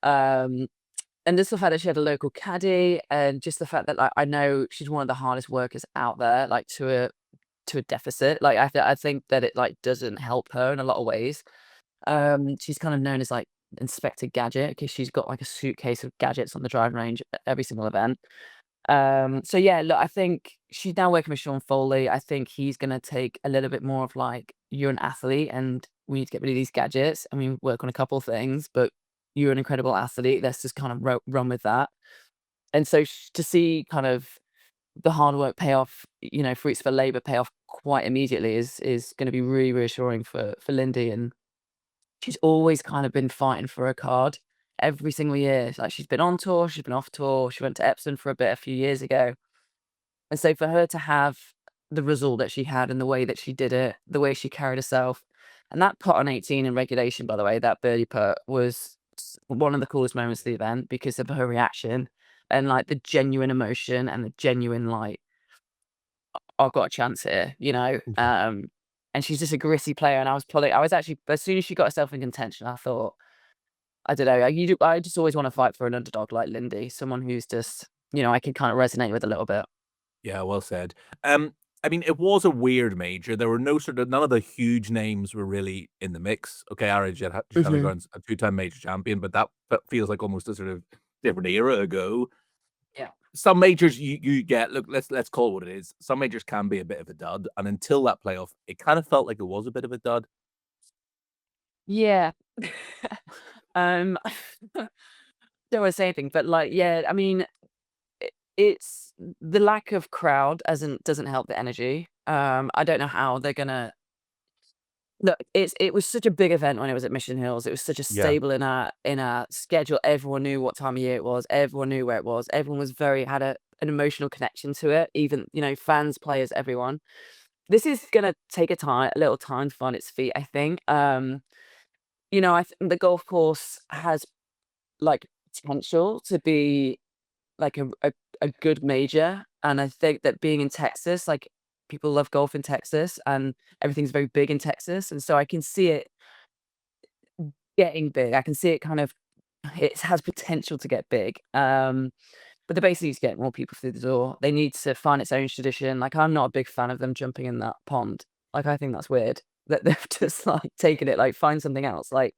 And just the fact that she had a local caddy, and just the fact that like I know she's one of the hardest workers out there, like to a deficit. Like I think that it like doesn't help her in a lot of ways. She's kind of known as like Inspector Gadget because she's got like a suitcase of gadgets on the driving range at every single event. So yeah, look, I think she's now working with Sean Foley. I think he's gonna take a little bit more of like, you're an athlete and we need to get rid of these gadgets. I mean, work on a couple of things, but you're an incredible athlete. Let's just kind of run with that. And so to see kind of the hard work pay off, fruits for labor pay off quite immediately is going to be really reassuring for Lindy. And she's always kind of been fighting for a card every single year. Like she's been on tour, she's been off tour. She went to Epsom for a bit a few years ago. And so for her to have the result that she had and the way that she did it, the way she carried herself, and that putt on 18 in regulation, by the way, that birdie putt was one of the coolest moments of the event because of her reaction and like the genuine emotion and the genuine like I've got a chance here, you know. And she's just a gritty player. And I was actually, as soon as she got herself in contention, I thought, I don't know, I just always want to fight for an underdog like Lindy, someone who's just, you know, I can kind of resonate with a little bit. Yeah, well said. I mean, it was a weird major. There were none of the huge names were really in the mix. Okay, Hojgaard's a two-time major champion, but that feels like almost a sort of different era ago. Yeah. Some majors you get, look, let's call it what it is. Some majors can be a bit of a dud, and until that playoff, it kind of felt like it was a bit of a dud. Yeah. Um, don't want to say anything, but like, yeah, I mean, it's the lack of crowd doesn't help the energy. I don't know how they're gonna look. It was such a big event when it was at Mission Hills. It was such a Yeah. stable in our schedule. Everyone knew what time of year it was. Everyone knew where it was. Everyone was had an emotional connection to it. Even, you know, fans, players, everyone. This is gonna take a little time to find its feet, I think. You know, I think the golf course has like potential to be like a good major, and I think that being in Texas, like, people love golf in Texas, and everything's very big in Texas, and so I can see it getting big. I can see it kind of it has potential to get big. But they basically need to get more people through the door. They need to find its own tradition. Like, I'm not a big fan of them jumping in that pond. Like, I think that's weird that they've just like taken it, like, find something else. Like,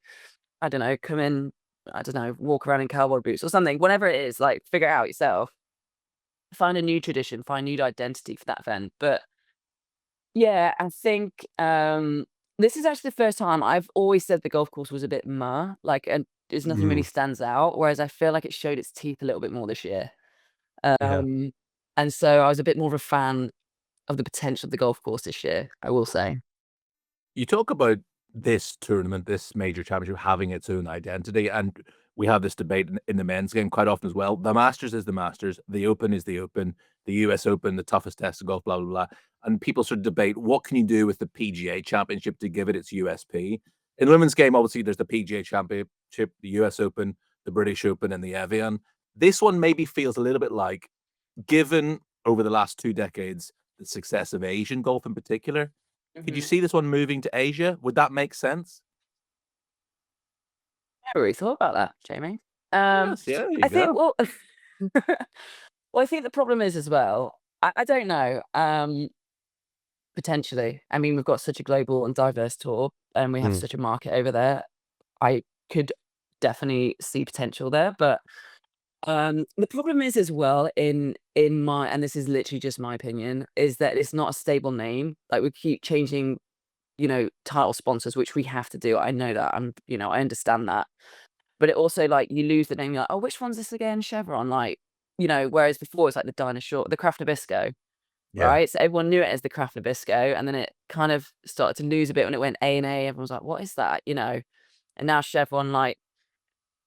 I don't know, come in, I don't know, walk around in cowboy boots or something, whatever it is, like, figure it out yourself. Find a new tradition, find new identity for that event. But yeah, I think this is actually the first time. I've always said the golf course was a bit like, and there's nothing really stands out. Whereas I feel like it showed its teeth a little bit more this year. Yeah. And so I was a bit more of a fan of the potential of the golf course this year, I will say. You talk about this tournament, this major championship having its own identity, and we have this debate in the men's game quite often as well. The Masters is the Masters, the Open is the Open, the US Open, the toughest test of golf, blah, blah, blah. And people sort of debate, what can you do with the PGA Championship to give it its USP? In the women's game, obviously, there's the PGA Championship, the US Open, the British Open, and the Evian. This one maybe feels a little bit like, given over the last 2 decades, the success of Asian golf in particular, could you see this one moving to Asia? Would that make sense? Never really thought about that, Jamie. Yes, yeah, there you I think, go. well, well, I think the problem is as well. I don't know. Potentially, I mean, we've got such a global and diverse tour, and we have Mm. such a market over there. I could definitely see potential there, but the problem is as well in my, and this is literally just my opinion, is that it's not a stable name. Like, we keep changing, you know, title sponsors, which we have to do. I know that. You know, I understand that. But it also, like, you lose the name. You're like, oh, which one's this again? Chevron. Like, you know, whereas before it's like the dinosaur, the Kraft Nabisco, Yeah. right? So everyone knew it as the Kraft Nabisco, and then it kind of started to lose a bit when it went A&A. Everyone was like, what is that? You know, and now Chevron, like,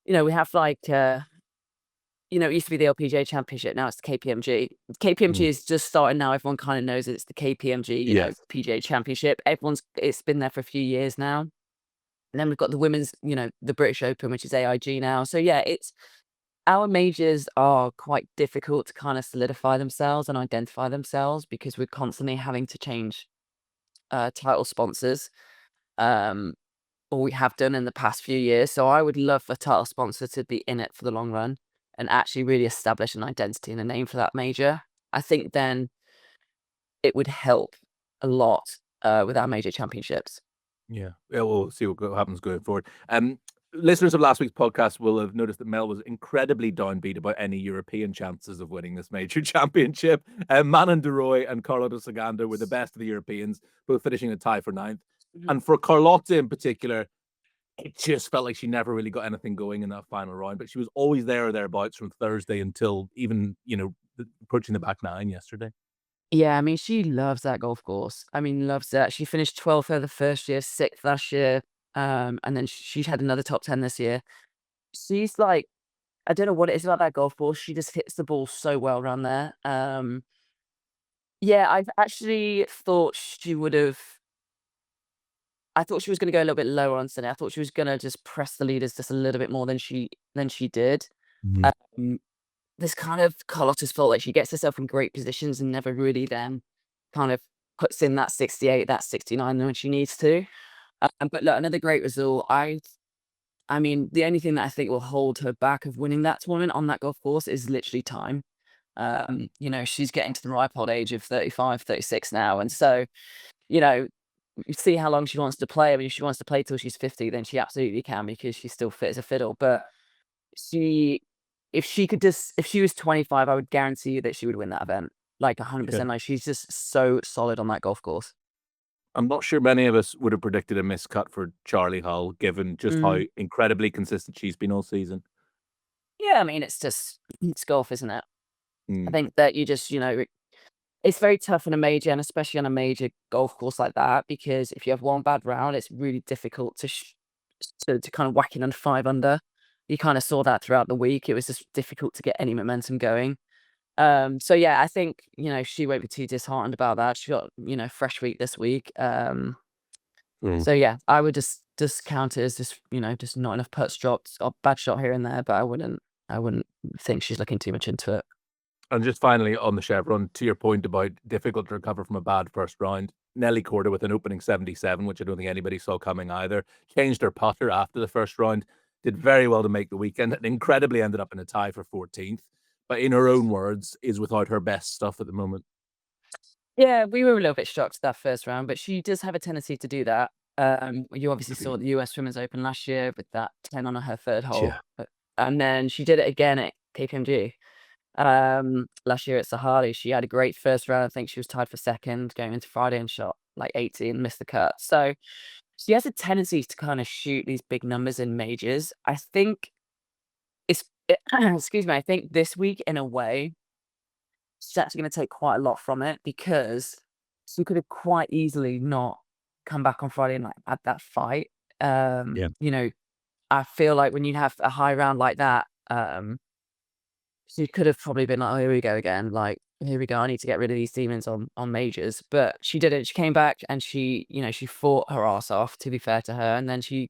you know, we have like, you know, it used to be the LPGA Championship. Now it's the KPMG. KPMG Mm. is just starting now. Everyone kind of knows it's the KPMG, you know, Yes. PGA Championship. It's been there for a few years now. And then we've got the women's, you know, the British Open, which is AIG now. So yeah, it's our majors are quite difficult to kind of solidify themselves and identify themselves because we're constantly having to change title sponsors, or we have done in the past few years. So I would love for title sponsor to be in it for the long run and actually really establish an identity and a name for that major. I think then it would help a lot with our major championships. Yeah. Yeah, we'll see what happens going forward. Listeners of last week's podcast will have noticed that Mel was incredibly downbeat about any European chances of winning this major championship. Manon de Roy and Carlota Saganda were the best of the Europeans, both finishing a tie for ninth. And for Carlotta in particular, it just felt like she never really got anything going in that final round, but she was always there or thereabouts from Thursday until even, you know, approaching the back nine yesterday. Yeah, I mean, she loves that golf course. I mean, loves that. She finished 12th there the first year, 6th last year, and then she's had another top 10 this year. She's like, I don't know what it is about that golf course. She just hits the ball so well around there. Yeah, I've actually thought she would have. I thought she was going to go a little bit lower on Sunday. I thought she was going to just press the leaders just a little bit more than she did. Mhm. Um, this kind of Carlotta's fault. Like, she gets herself in great positions and never really then kind of puts in that 68, that 69 when she needs to. But look, another great result. I mean, the only thing that I think will hold her back of winning that tournament on that golf course is literally time. She's getting to the ripe old age of 35, 36 now. And so, you see how long she wants to play. I mean, if she wants to play till she's 50, then she absolutely can because she's still fit as a fiddle. But if she was 25, I would guarantee you that she would win that event. Like 100%. Like she's just so solid on that golf course. I'm not sure many of us would have predicted a miscut for Charley Hull, given just how incredibly consistent she's been all season. Yeah, I mean, it's golf, isn't it? I think that you just, it's very tough in a major, and especially on a major golf course like that, because if you have one bad round, it's really difficult to kind of whack in under 5 under. You kind of saw that throughout the week. It was just difficult to get any momentum going. So yeah, I think, she won't be too disheartened about that. She got, fresh week this week. So yeah, I would just count it as just not enough putts dropped or bad shot here and there, but I wouldn't think she's looking too much into it. And just finally on the Chevron, to your point about difficult to recover from a bad first round, Nelly Korda with an opening 77, which I don't think anybody saw coming either, changed her putter after the first round, did very well to make the weekend, and incredibly ended up in a tie for 14th. But in her own words, is without her best stuff at the moment. Yeah, we were a little bit shocked that first round, but she does have a tendency to do that. You obviously saw the US Women's Open last year with that 10 on her third hole. Yeah. And then she did it again at KPMG. Last year at Solheim, she had a great first round. I think she was tied for second going into Friday and shot like 80 and missed the cut. So she has a tendency to kind of shoot these big numbers in majors. I think excuse me, I think this week in a way, she's actually going to take quite a lot from it because she could have quite easily not come back on Friday and like had that fight. I feel like when you have a high round like that, she could have probably been like, oh, here we go again. Like, here we go. I need to get rid of these demons on majors. But she didn't. She came back and she fought her ass off, to be fair to her. And then she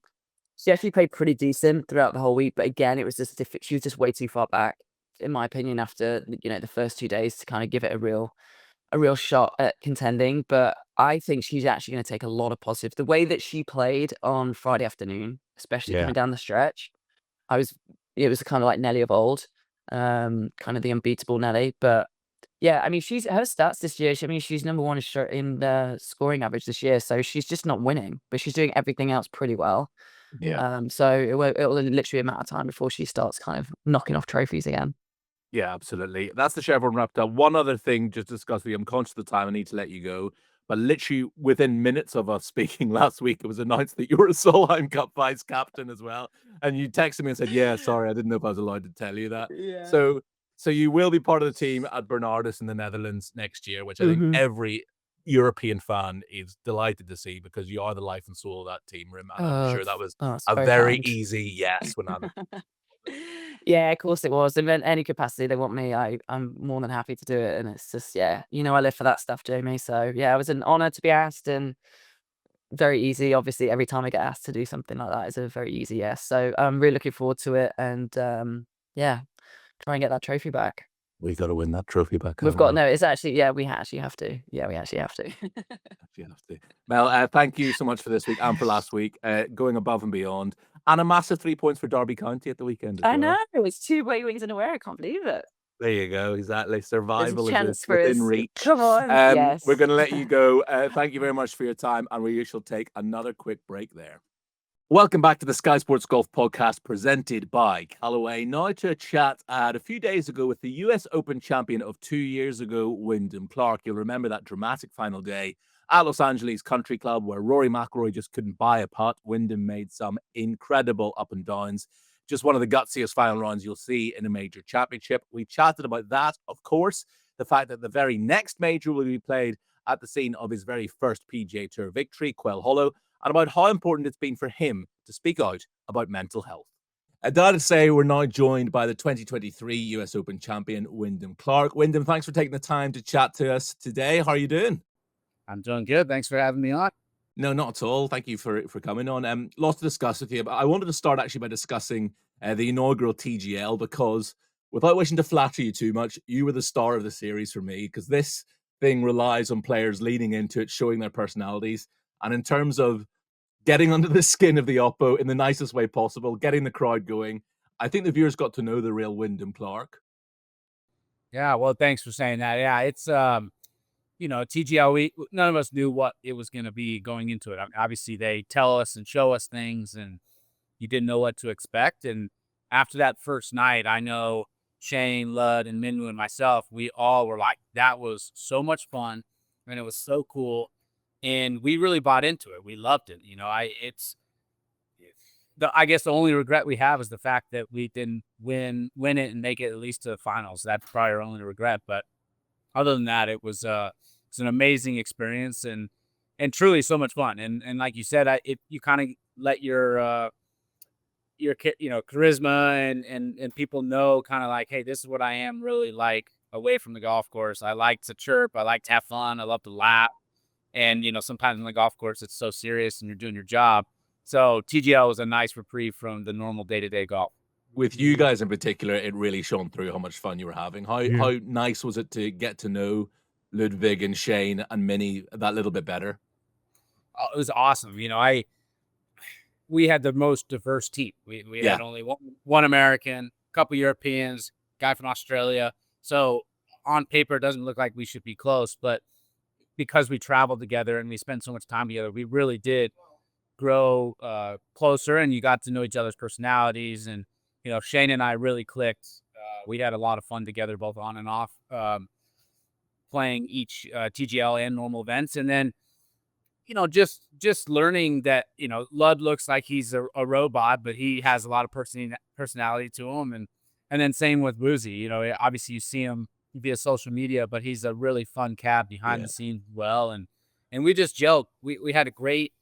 actually played pretty decent throughout the whole week. But again, it was just she was just way too far back, in my opinion, after the first 2 days to kind of give it a real shot at contending. But I think she's actually going to take a lot of positive. The way that she played on Friday afternoon, especially coming down the stretch, it was kind of like Nelly of old. Kind of the unbeatable Nelly. But yeah, I mean, her stats this year, she's number one in the scoring average this year, so she's just not winning, but she's doing everything else pretty well. So it'll literally be a matter of time before she starts kind of knocking off trophies again. Yeah, absolutely. That's the Chevron wrapped up. One other thing just to discuss with you, I'm conscious of the time, I need to let you go. But literally within minutes of us speaking last week, it was announced that you were a Solheim Cup vice captain as well. And you texted me and said, yeah, sorry, I didn't know if I was allowed to tell you that. Yeah. So you will be part of the team at Bernardus in the Netherlands next year, which I think every European fan is delighted to see because you are the life and soul of that team, Rim. And I'm sure that was a very easy yes when I'm Yeah, of course it was. In any capacity they want me, I'm more than happy to do it. And it's just, I live for that stuff, Jamie. So yeah, it was an honor to be asked and very easy. Obviously, every time I get asked to do something like that is a very easy yes. So I'm really looking forward to it. And try and get that trophy back. We've got to win that trophy back. It's actually, we actually have to. Yeah, we actually have to. Mel, thank you so much for this week and for last week, going above and beyond. And a massive 3 points for Derby County at the weekend. I know. It's 2 white wings in a wear. I can't believe it. There you go. Exactly. Survival is for within us. reach. Come on. Yes. We're going to let you go. Thank you very much for your time. And we shall take another quick break there. Welcome back to the Sky Sports Golf Podcast presented by Callaway. Now to a chat I had a few days ago with the US Open champion of 2 years ago, Wyndham Clark. You'll remember that dramatic final day at Los Angeles Country Club where Rory McIlroy just couldn't buy a putt. Wyndham made some incredible up and downs. Just one of the gutsiest final rounds you'll see in a major championship. We chatted about that, of course, the fact that the very next major will be played at the scene of his very first PGA Tour victory, Quail Hollow, and about how important it's been for him to speak out about mental health. I'd to say we're now joined by the 2023 US Open champion, Wyndham Clark. Wyndham, thanks for taking the time to chat to us today. How are you doing? I'm doing good. Thanks for having me on. No, not at all. Thank you for coming on. Lots to discuss with you, but I wanted to start actually by discussing the inaugural TGL because without wishing to flatter you too much, you were the star of the series for me because this thing relies on players leaning into it, showing their personalities. And in terms of getting under the skin of the oppo in the nicest way possible, getting the crowd going, I think the viewers got to know the real Wyndham Clark. Yeah, well, thanks for saying that. Yeah, it's TGL. None of us knew what it was going to be going into it. I mean, obviously, they tell us and show us things, and you didn't know what to expect. And after that first night, I know Shane, Ludd, and Minwoo and myself, we all were like, that was so much fun, and it was so cool, and we really bought into it. We loved it. I guess the only regret we have is the fact that we didn't win it and make it at least to the finals. That's probably our only regret. But other than that, it's an amazing experience and truly so much fun. And like you said, you kind of let your charisma and people know kind of like, hey, this is what I am really like away from the golf course. I like to chirp. I like to have fun. I love to laugh. And, sometimes on the golf course, it's so serious and you're doing your job. So TGL was a nice reprieve from the normal day-to-day golf. With you guys in particular, it really shone through how much fun you were having. How nice was it to get to know Ludwig and Shane and Minnie that little bit better? Oh, it was awesome. We had the most diverse team. We had only one American, a couple Europeans, guy from Australia. So on paper, it doesn't look like we should be close, but because we traveled together and we spent so much time together, we really did grow closer, and you got to know each other's personalities. And Shane and I really clicked. We had a lot of fun together, both on and off, playing each TGL and normal events. And then just learning that Ludd looks like he's a robot, but he has a lot of personality to him. And then same with Woozy. Obviously you see him via social media, but he's a really fun cat behind the scenes as well. And we just joked. We had a great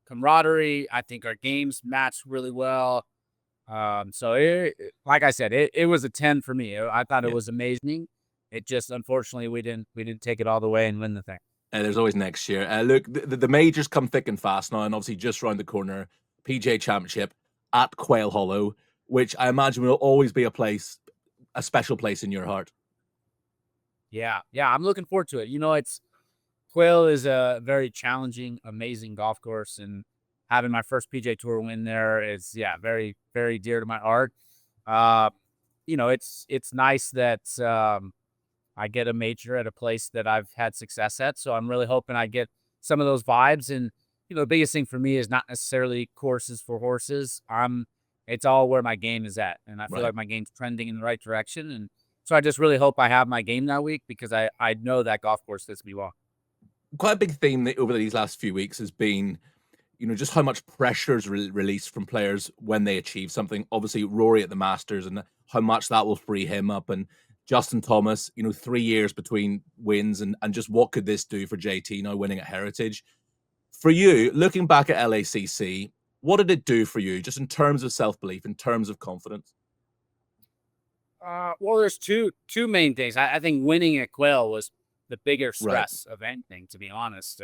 camaraderie. I think our games matched really well. So like I said, it was a 10 for me. I thought it was amazing. It just, unfortunately, we didn't take it all the way and win the thing. There's always next year. Look, the majors come thick and fast now, and obviously just around the corner, PGA Championship at Quail Hollow, which I imagine will always be a special place in your heart. Yeah, I'm looking forward to it. Quail is a very challenging, amazing golf course, and having my first PGA Tour win there is, very, very dear to my heart. It's nice that I get a major at a place that I've had success at, so I'm really hoping I get some of those vibes. And the biggest thing for me is not necessarily courses for horses. It's all where my game is at, and I feel like my game's trending in the right direction. And so I just really hope I have my game that week, because I know that golf course fits me well. Quite a big theme over these last few weeks has been, just how much pressure is released from players when they achieve something. Obviously, Rory at the Masters, and how much that will free him up. And Justin Thomas, 3 years between wins, and just what could this do for JT now winning at Heritage? For you, looking back at LACC, what did it do for you, just in terms of self-belief, in terms of confidence? Well, there's two main things. I think winning at Quail was the bigger stress of anything, to be honest.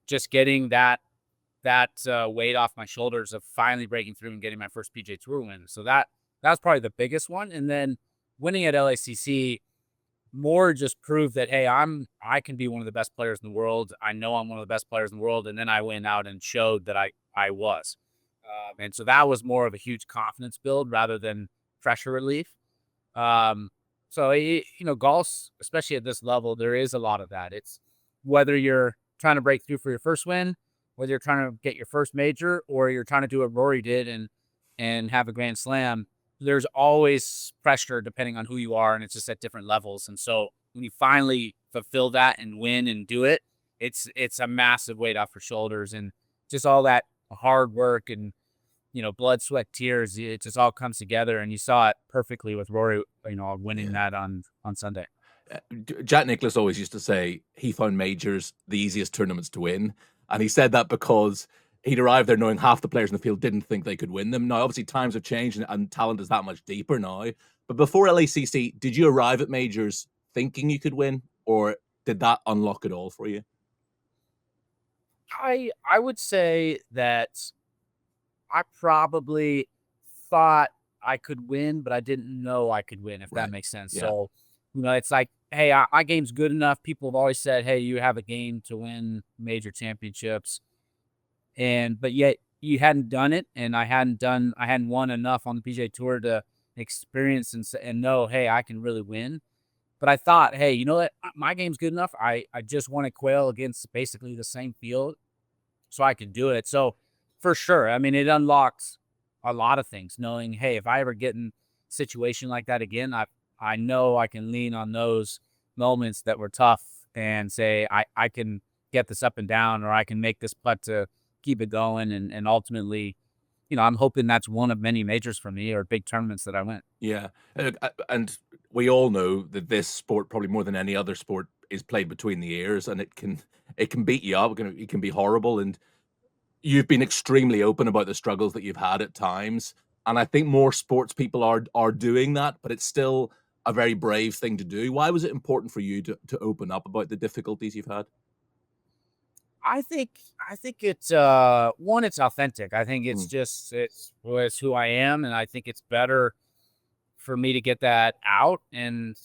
Just getting that weight off my shoulders of finally breaking through and getting my first PGA Tour win. So that's probably the biggest one. And then winning at LACC more just proved that, hey, I can be one of the best players in the world. I know I'm one of the best players in the world. And then I went out and showed that I was. And so that was more of a huge confidence build rather than pressure relief. So, golf, especially at this level, there is a lot of that. It's whether you're trying to break through for your first win, whether you're trying to get your first major, or you're trying to do what Rory did and have a Grand Slam. There's always pressure depending on who you are, and it's just at different levels. And so when you finally fulfill that and win and do it, it's a massive weight off your shoulders, and just all that hard work and blood, sweat, tears. It just all comes together, and you saw it perfectly with Rory, winning that on Sunday. Jack Nicklaus always used to say he found majors the easiest tournaments to win, and he said that because he'd arrived there knowing half the players in the field didn't think they could win them. Now, obviously, times have changed, and talent is that much deeper now. But before LACC, did you arrive at majors thinking you could win, or did that unlock it all for you? I would say that I probably thought I could win, but I didn't know I could win, if that makes sense. Yeah. So It's like, hey, my game's good enough. People have always said, hey, you have a game to win major championships. But yet you hadn't done it, and I hadn't won enough on the PGA Tour to experience and know, hey, I can really win. But I thought, hey, you know what? My game's good enough. I just won a quail against basically the same field, so I can do it. So for sure, I mean, it unlocks a lot of things, knowing, hey, if I ever get in a situation like that again, I know I can lean on those moments that were tough and say, I can get this up and down, or I can make this putt to keep it going. And ultimately, I'm hoping that's one of many majors for me, or big tournaments that I win. Yeah. And we all know that this sport, probably more than any other sport, is played between the ears, and it can beat you up. It can be horrible. And you've been extremely open about the struggles that you've had at times. And I think more sports people are doing that, but it's still a very brave thing to do. Why was it important for you to open up about the difficulties you've had? I think it's one, it's authentic. I think it's just it's who I am, and I think it's better for me to get that out. And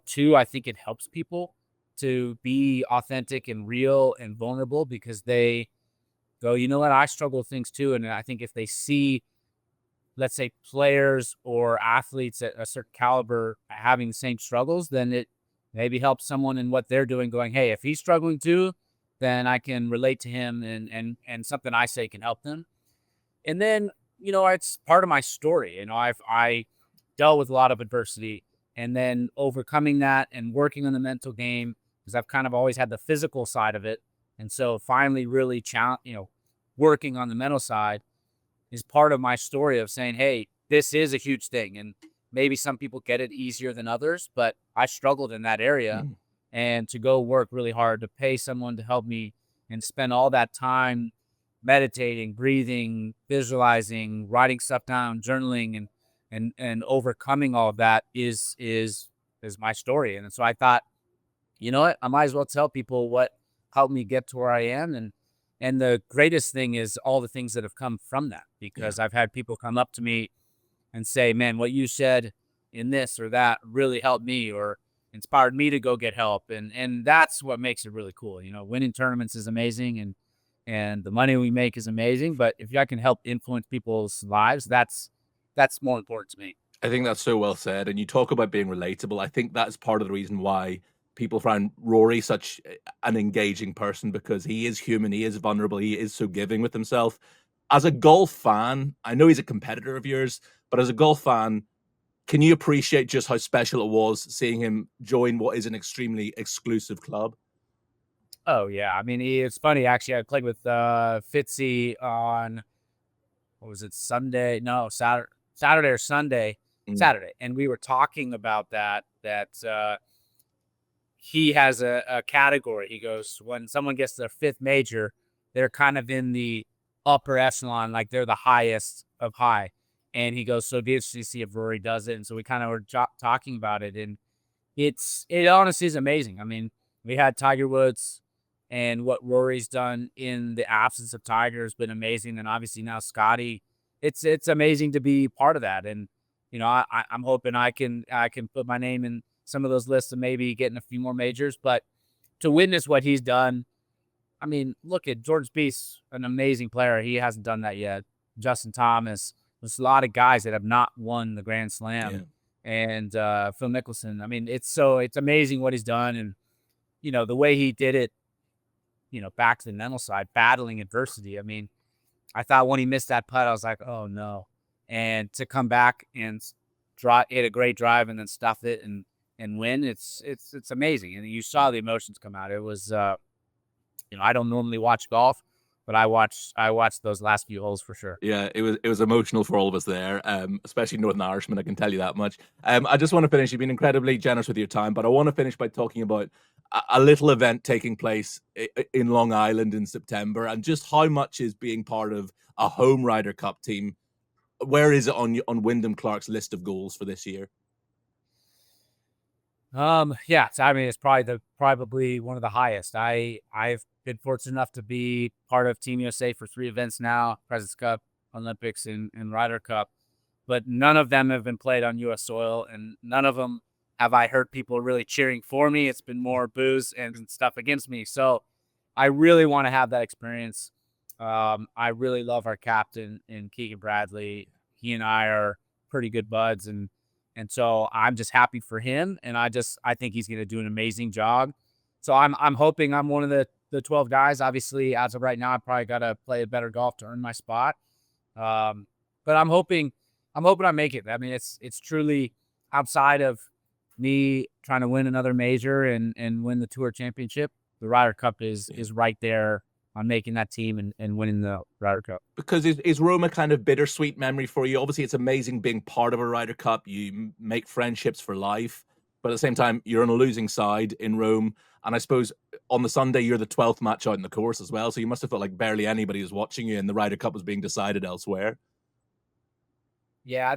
two, I think it helps people to be authentic and real and vulnerable, because they go, you know what, I struggle with things too. And I think if they see, let's say, players or athletes at a certain caliber having the same struggles, then it maybe helps someone in what they're doing, going, hey, if he's struggling too, then I can relate to him, and something I say can help them. And then, it's part of my story. I dealt with a lot of adversity, and then overcoming that and working on the mental game, because I've kind of always had the physical side of it. And so finally really working on the mental side is part of my story of saying, hey, this is a huge thing. And maybe some people get it easier than others, but I struggled in that area. And to go work really hard to pay someone to help me and spend all that time meditating, breathing, visualizing, writing stuff down, journaling, and overcoming all of that is my story. And so I thought, you know what, I might as well tell people what helped me get to where I am. And the greatest thing is all the things that have come from that, because I've had people come up to me and say, man, what you said in this or that really helped me, or inspired me to go get help. And that's what makes it really cool. Winning tournaments is amazing, and the money we make is amazing. But if I can help influence people's lives, that's more important to me. I think that's so well said. And you talk about being relatable. I think that's part of the reason why people find Rory such an engaging person, because he is human, he is vulnerable, he is so giving with himself. As a golf fan, I know he's a competitor of yours, but as a golf fan, can you appreciate just how special it was seeing him join what is an extremely exclusive club? Oh yeah, I mean, it's funny actually. I played with Fitzy on, what was it, Sunday? No, Saturday or Sunday, Saturday, and we were talking about that he has a category. He goes, when someone gets their fifth major, they're kind of in the upper echelon, like they're the highest of high. And he goes, so it'd be interesting to see if Rory does it. And so we kind of were talking about it, and it honestly is amazing. I mean, we had Tiger Woods, and what Rory's done in the absence of Tiger has been amazing. And obviously now Scotty, it's amazing to be part of that. And I'm hoping I can put my name in some of those lists and maybe getting a few more majors. But to witness what he's done, I mean, look at Jordan Spieth, an amazing player. He hasn't done that yet. Justin Thomas. There's a lot of guys that have not won the Grand Slam. And Phil Mickelson. I mean, it's amazing what he's done. And, the way he did it, back to the mental side, battling adversity. I mean, I thought when he missed that putt, I was like, oh no. And to come back and hit a great drive and then stuff it and win, it's amazing. And you saw the emotions come out. It was, I don't normally watch golf, but I watched those last few holes for sure. Yeah, it was emotional for all of us there, especially Northern Irishmen, I can tell you that much. I just want to finish. You've been incredibly generous with your time, but I want to finish by talking about a little event taking place in Long Island in September, and just how much is being part of a home Ryder Cup team. Where is it on Wyndham Clark's list of goals for this year? Yeah, it's probably one of the highest. I've been fortunate enough to be part of Team USA for 3 events now: Presidents Cup, Olympics, and Ryder Cup. But none of them have been played on U.S. soil, and none of them have I heard people really cheering for me. It's been more boos and stuff against me. So I really want to have that experience. I really love our captain in Keegan Bradley. He and I are pretty good buds, and so I'm just happy for him, and I think he's going to do an amazing job. So I'm hoping I'm one of the 12 guys. Obviously, as of right now, I probably got to play better golf to earn my spot. But I'm hoping I make it. I mean, it's truly outside of me trying to win another major and win the Tour Championship. The Ryder Cup is right there on making that team and winning the Ryder Cup. Because is Rome a kind of bittersweet memory for you? Obviously, it's amazing being part of a Ryder Cup. You make friendships for life, but at the same time, you're on a losing side in Rome. And I suppose on the Sunday, you're the 12th match out in the course as well. So you must have felt like barely anybody was watching you and the Ryder Cup was being decided elsewhere. Yeah,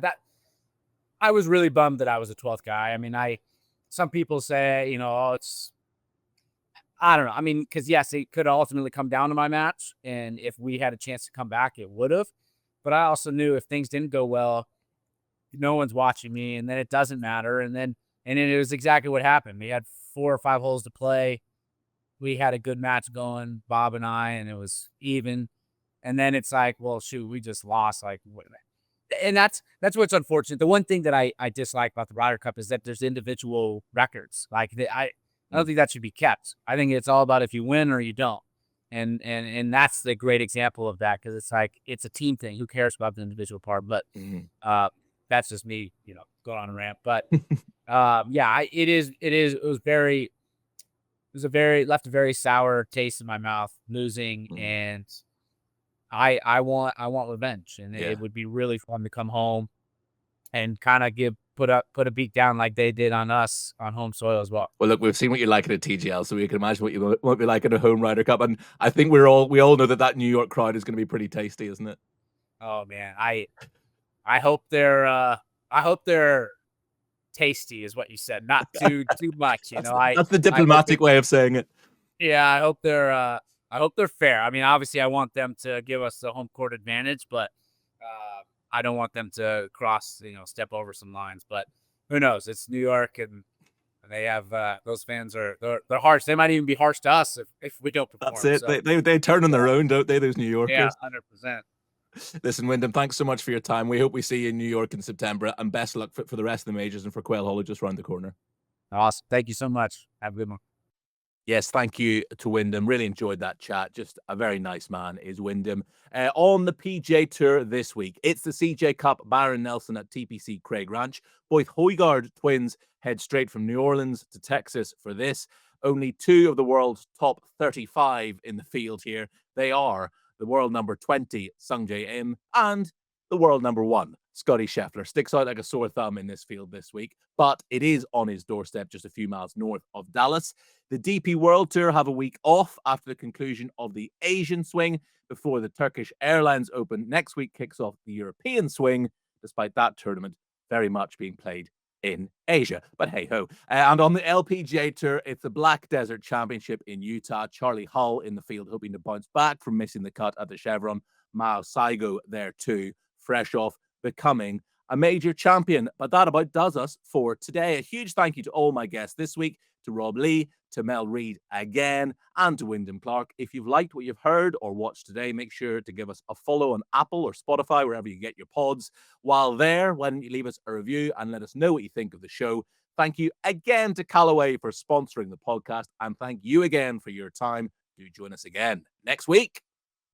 I was really bummed that I was the 12th guy. I mean, some people say, I don't know. I mean, because yes, it could ultimately come down to my match, and if we had a chance to come back, it would have. But I also knew if things didn't go well, no one's watching me, and then it doesn't matter. And then it was exactly what happened. We had 4 or 5 holes to play. We had a good match going, Bob and I, and it was even. And then it's like, well, shoot, we just lost. Like, and that's what's unfortunate. The one thing that I dislike about the Ryder Cup is that there's individual records. Like I don't think that should be kept. I think it's all about if you win or you don't. And that's the great example of that, because it's like it's a team thing. Who cares about the individual part? But that's just me, going on a rant. But it left a very sour taste in my mouth losing, and I want revenge, and it would be really fun to come home and kind of put a beat down like they did on us on home soil as well. Well, look, we've seen what you like at a TGL, so we can imagine what you might be like at a home Ryder Cup, and I think we all know that New York crowd is going to be pretty tasty, isn't it? Oh man, I hope they're tasty, is what you said, not too much. That's the diplomatic way of saying it. Yeah, I hope they're fair. I mean, obviously, I want them to give us the home court advantage, but I don't want them to step over some lines. But who knows? It's New York, and they have those fans they're harsh. They might even be harsh to us if we don't perform. That's it. So. They turn on their own, don't they? Those New Yorkers. Yeah, 100%. Listen, Wyndham, thanks so much for your time. We hope we see you in New York in September, and best of luck for the rest of the majors and for Quail Hollow just around the corner. Awesome. Thank you so much. Have a good one. Yes, thank you to Wyndham. Really enjoyed that chat. Just a very nice man is Wyndham. On the PJ Tour this week, it's the CJ Cup, Byron Nelson at TPC Craig Ranch. Both Hojgaard twins head straight from New Orleans to Texas for this. Only 2 of the world's top 35 in the field here. They are the world number 20, Sungjae Im, and the world number 1, Scotty Scheffler. Sticks out like a sore thumb in this field this week, but it is on his doorstep just a few miles north of Dallas. The DP World Tour have a week off after the conclusion of the Asian swing before the Turkish Airlines Open next week kicks off the European swing, despite that tournament very much being played in Asia. But hey-ho. And on the LPGA Tour, it's the Black Desert Championship in Utah. Charley Hull in the field, hoping to bounce back from missing the cut at the Chevron. Mao Saigo there too, fresh off becoming a major champion. But that about does us for today. A huge thank you to all my guests this week, to Rob Lee, to Mel Reid again, and to Wyndham Clark. If you've liked what you've heard or watched today, make sure to give us a follow on Apple or Spotify, wherever you get your pods. While there, why don't you leave us a review and let us know what you think of the show. Thank you again to Callaway for sponsoring the podcast, and thank you again for your time. Do join us again next week.